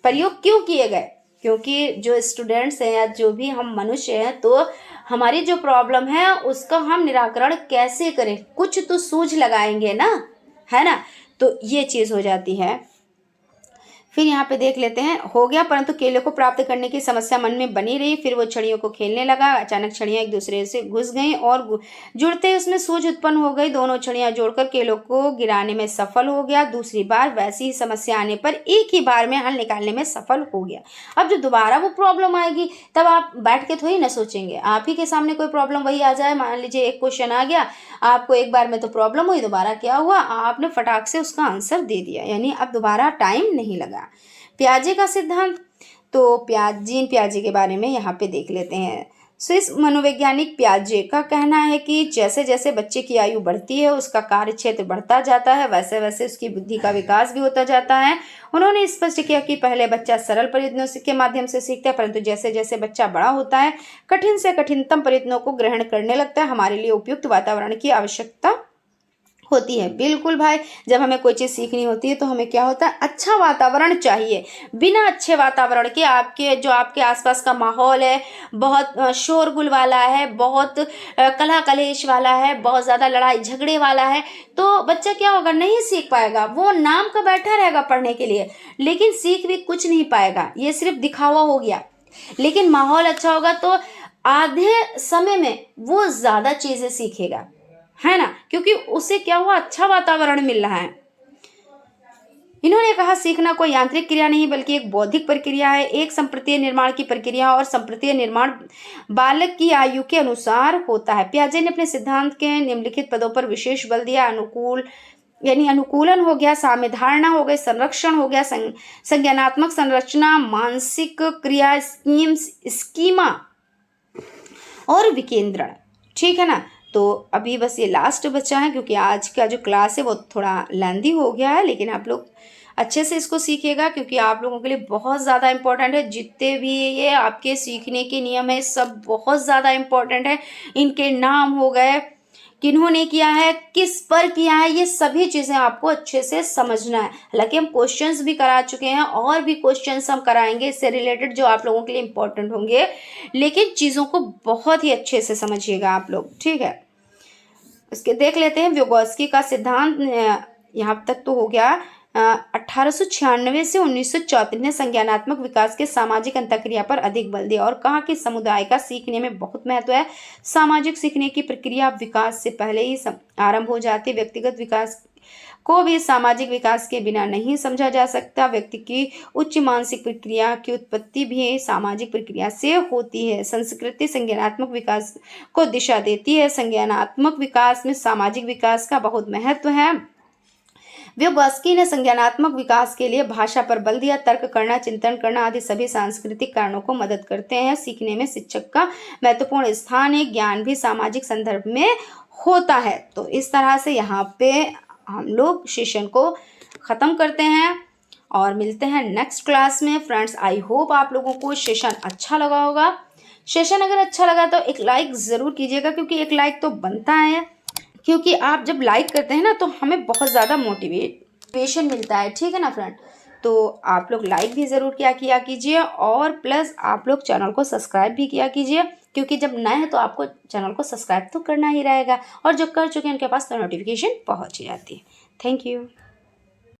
प्रयोग क्यों किए गए, क्योंकि जो स्टूडेंट्स हैं या जो भी हम मनुष्य हैं, तो हमारी जो प्रॉब्लम है उसका हम निराकरण कैसे करें, कुछ तो सूझ लगाएंगे ना, है ना। तो ये चीज़ हो जाती है। फिर यहाँ पे देख लेते हैं, हो गया, परंतु केले को प्राप्त करने की समस्या मन में बनी रही। फिर वो छड़ियों को खेलने लगा। अचानक छड़ियाँ एक दूसरे से घुस गईं और जुड़ते ही उसमें सूझ उत्पन्न हो गई। दोनों छड़ियाँ जोड़कर केलों को गिराने में सफल हो गया। दूसरी बार वैसी ही समस्या आने पर एक ही बार में हल निकालने में सफल हो गया। अब जो दोबारा वो प्रॉब्लम आएगी तब आप बैठ के थोड़ी ना सोचेंगे, आप ही के सामने कोई प्रॉब्लम वही आ जाए। मान लीजिए एक क्वेश्चन आ गया, आपको एक बार में तो प्रॉब्लम हुई, दोबारा क्या हुआ, आपने फटाक से उसका आंसर दे दिया, यानी अब दोबारा टाइम नहीं लगा। पियाजे का सिद्धांत, तो जीन पियाजे के बारे में यहाँ पे देख लेते हैं। स्विस मनोवैज्ञानिक पियाजे का कहना है कि जैसे जैसे बच्चे की आयु बढ़ती है, उसका कार्य क्षेत्र बढ़ता जाता है, वैसे वैसे उसकी बुद्धि का विकास भी होता जाता है। उन्होंने स्पष्ट किया कि पहले बच्चा सरल प्रयत्नों के माध्यम से सीखता है, परंतु जैसे जैसे बच्चा बड़ा होता है, कठिन से कठिनतम प्रयत्नों को ग्रहण करने लगता है। हमारे लिए उपयुक्त वातावरण की आवश्यकता होती है। बिल्कुल भाई, जब हमें कोई चीज़ सीखनी होती है तो हमें क्या होता है, अच्छा वातावरण चाहिए। बिना अच्छे वातावरण के आपके आसपास का माहौल है बहुत शोरगुल वाला है, बहुत कलह कलेश वाला है, बहुत ज़्यादा लड़ाई झगड़े वाला है, तो बच्चा क्या होगा, नहीं सीख पाएगा। वो नाम का बैठा रहेगा पढ़ने के लिए, लेकिन सीख भी कुछ नहीं पाएगा, ये सिर्फ दिखावा हो गया। लेकिन माहौल अच्छा होगा तो आधे समय में वो ज़्यादा चीज़ें सीखेगा, है ना, क्योंकि उसे क्या हुआ, अच्छा वातावरण मिल रहा है। इन्होंने कहा सीखना कोई यांत्रिक क्रिया नहीं बल्कि एक बौद्धिक प्रक्रिया है, एक संप्रतीय निर्माण की प्रक्रिया, और संप्रतीय निर्माण बालक की आयु के अनुसार होता है। पियाजे ने अपने सिद्धांत के निम्नलिखित पदों पर विशेष बल दिया। अनुकूलन हो गया, साम्य धारणा हो गई, संरक्षण हो गया, संज्ञानात्मक संरचना, मानसिक क्रिया, स्कीमा और विकेंद्रण। ठीक है ना। तो अभी बस ये लास्ट बचा है, क्योंकि आज का जो क्लास है वो थोड़ा लेंदी हो गया है, लेकिन आप लोग अच्छे से इसको सीखिएगा, क्योंकि आप लोगों के लिए बहुत ज़्यादा इम्पोर्टेंट है। जितने भी ये आपके सीखने के नियम है सब बहुत ज़्यादा इम्पोर्टेंट है। इनके नाम हो गए, किन्होंने किया है, किस पर किया है, ये सभी चीज़ें आपको अच्छे से समझना है। हालांकि हम क्वेश्चंस भी करा चुके हैं और भी क्वेश्चंस हम कराएंगे इससे रिलेटेड जो आप लोगों के लिए इम्पोर्टेंट होंगे, लेकिन चीज़ों को बहुत ही अच्छे से समझिएगा आप लोग। ठीक है, इसके देख लेते हैं व्योगोत्स्की का सिद्धांत। यहाँ तक तो हो गया। 1896 से 1934 ने संज्ञानात्मक विकास के सामाजिक अंतःक्रिया पर अधिक बल दिया और कहा कि समुदाय का सीखने में बहुत महत्व है। सामाजिक सीखने की प्रक्रिया विकास से पहले ही आरंभ हो जाती। व्यक्तिगत विकास को भी सामाजिक विकास के बिना नहीं समझा जा सकता। व्यक्ति की उच्च मानसिक प्रक्रिया की उत्पत्ति भी सामाजिक प्रक्रिया से होती है। संस्कृति संज्ञानात्मक विकास को दिशा देती है। संज्ञानात्मक विकास में सामाजिक विकास का बहुत महत्व है। व्योगोत्स्की ने संज्ञानात्मक विकास के लिए भाषा पर बल दिया। तर्क करना, चिंतन करना आदि सभी सांस्कृतिक कारणों को मदद करते हैं। सीखने में शिक्षक का महत्वपूर्ण स्थान है। ज्ञान भी सामाजिक संदर्भ में होता है। तो इस तरह से यहाँ पे हम लोग सेशन को ख़त्म करते हैं और मिलते हैं नेक्स्ट क्लास में। फ्रेंड्स, आई होप आप लोगों को सेशन अच्छा लगा होगा। सेशन अगर अच्छा लगा तो एक लाइक ज़रूर कीजिएगा, क्योंकि एक लाइक तो बनता है, क्योंकि आप जब लाइक करते हैं ना तो हमें बहुत ज़्यादा मोटिवेशन मिलता है। ठीक है ना फ्रेंड, तो आप लोग लाइक भी ज़रूर किया कीजिए और प्लस आप लोग चैनल को सब्सक्राइब भी किया कीजिए, क्योंकि जब नए हैं तो आपको चैनल को सब्सक्राइब तो करना ही रहेगा, और जो कर चुके हैं उनके पास तो नोटिफिकेशन पहुंच ही जाती है। Thank you.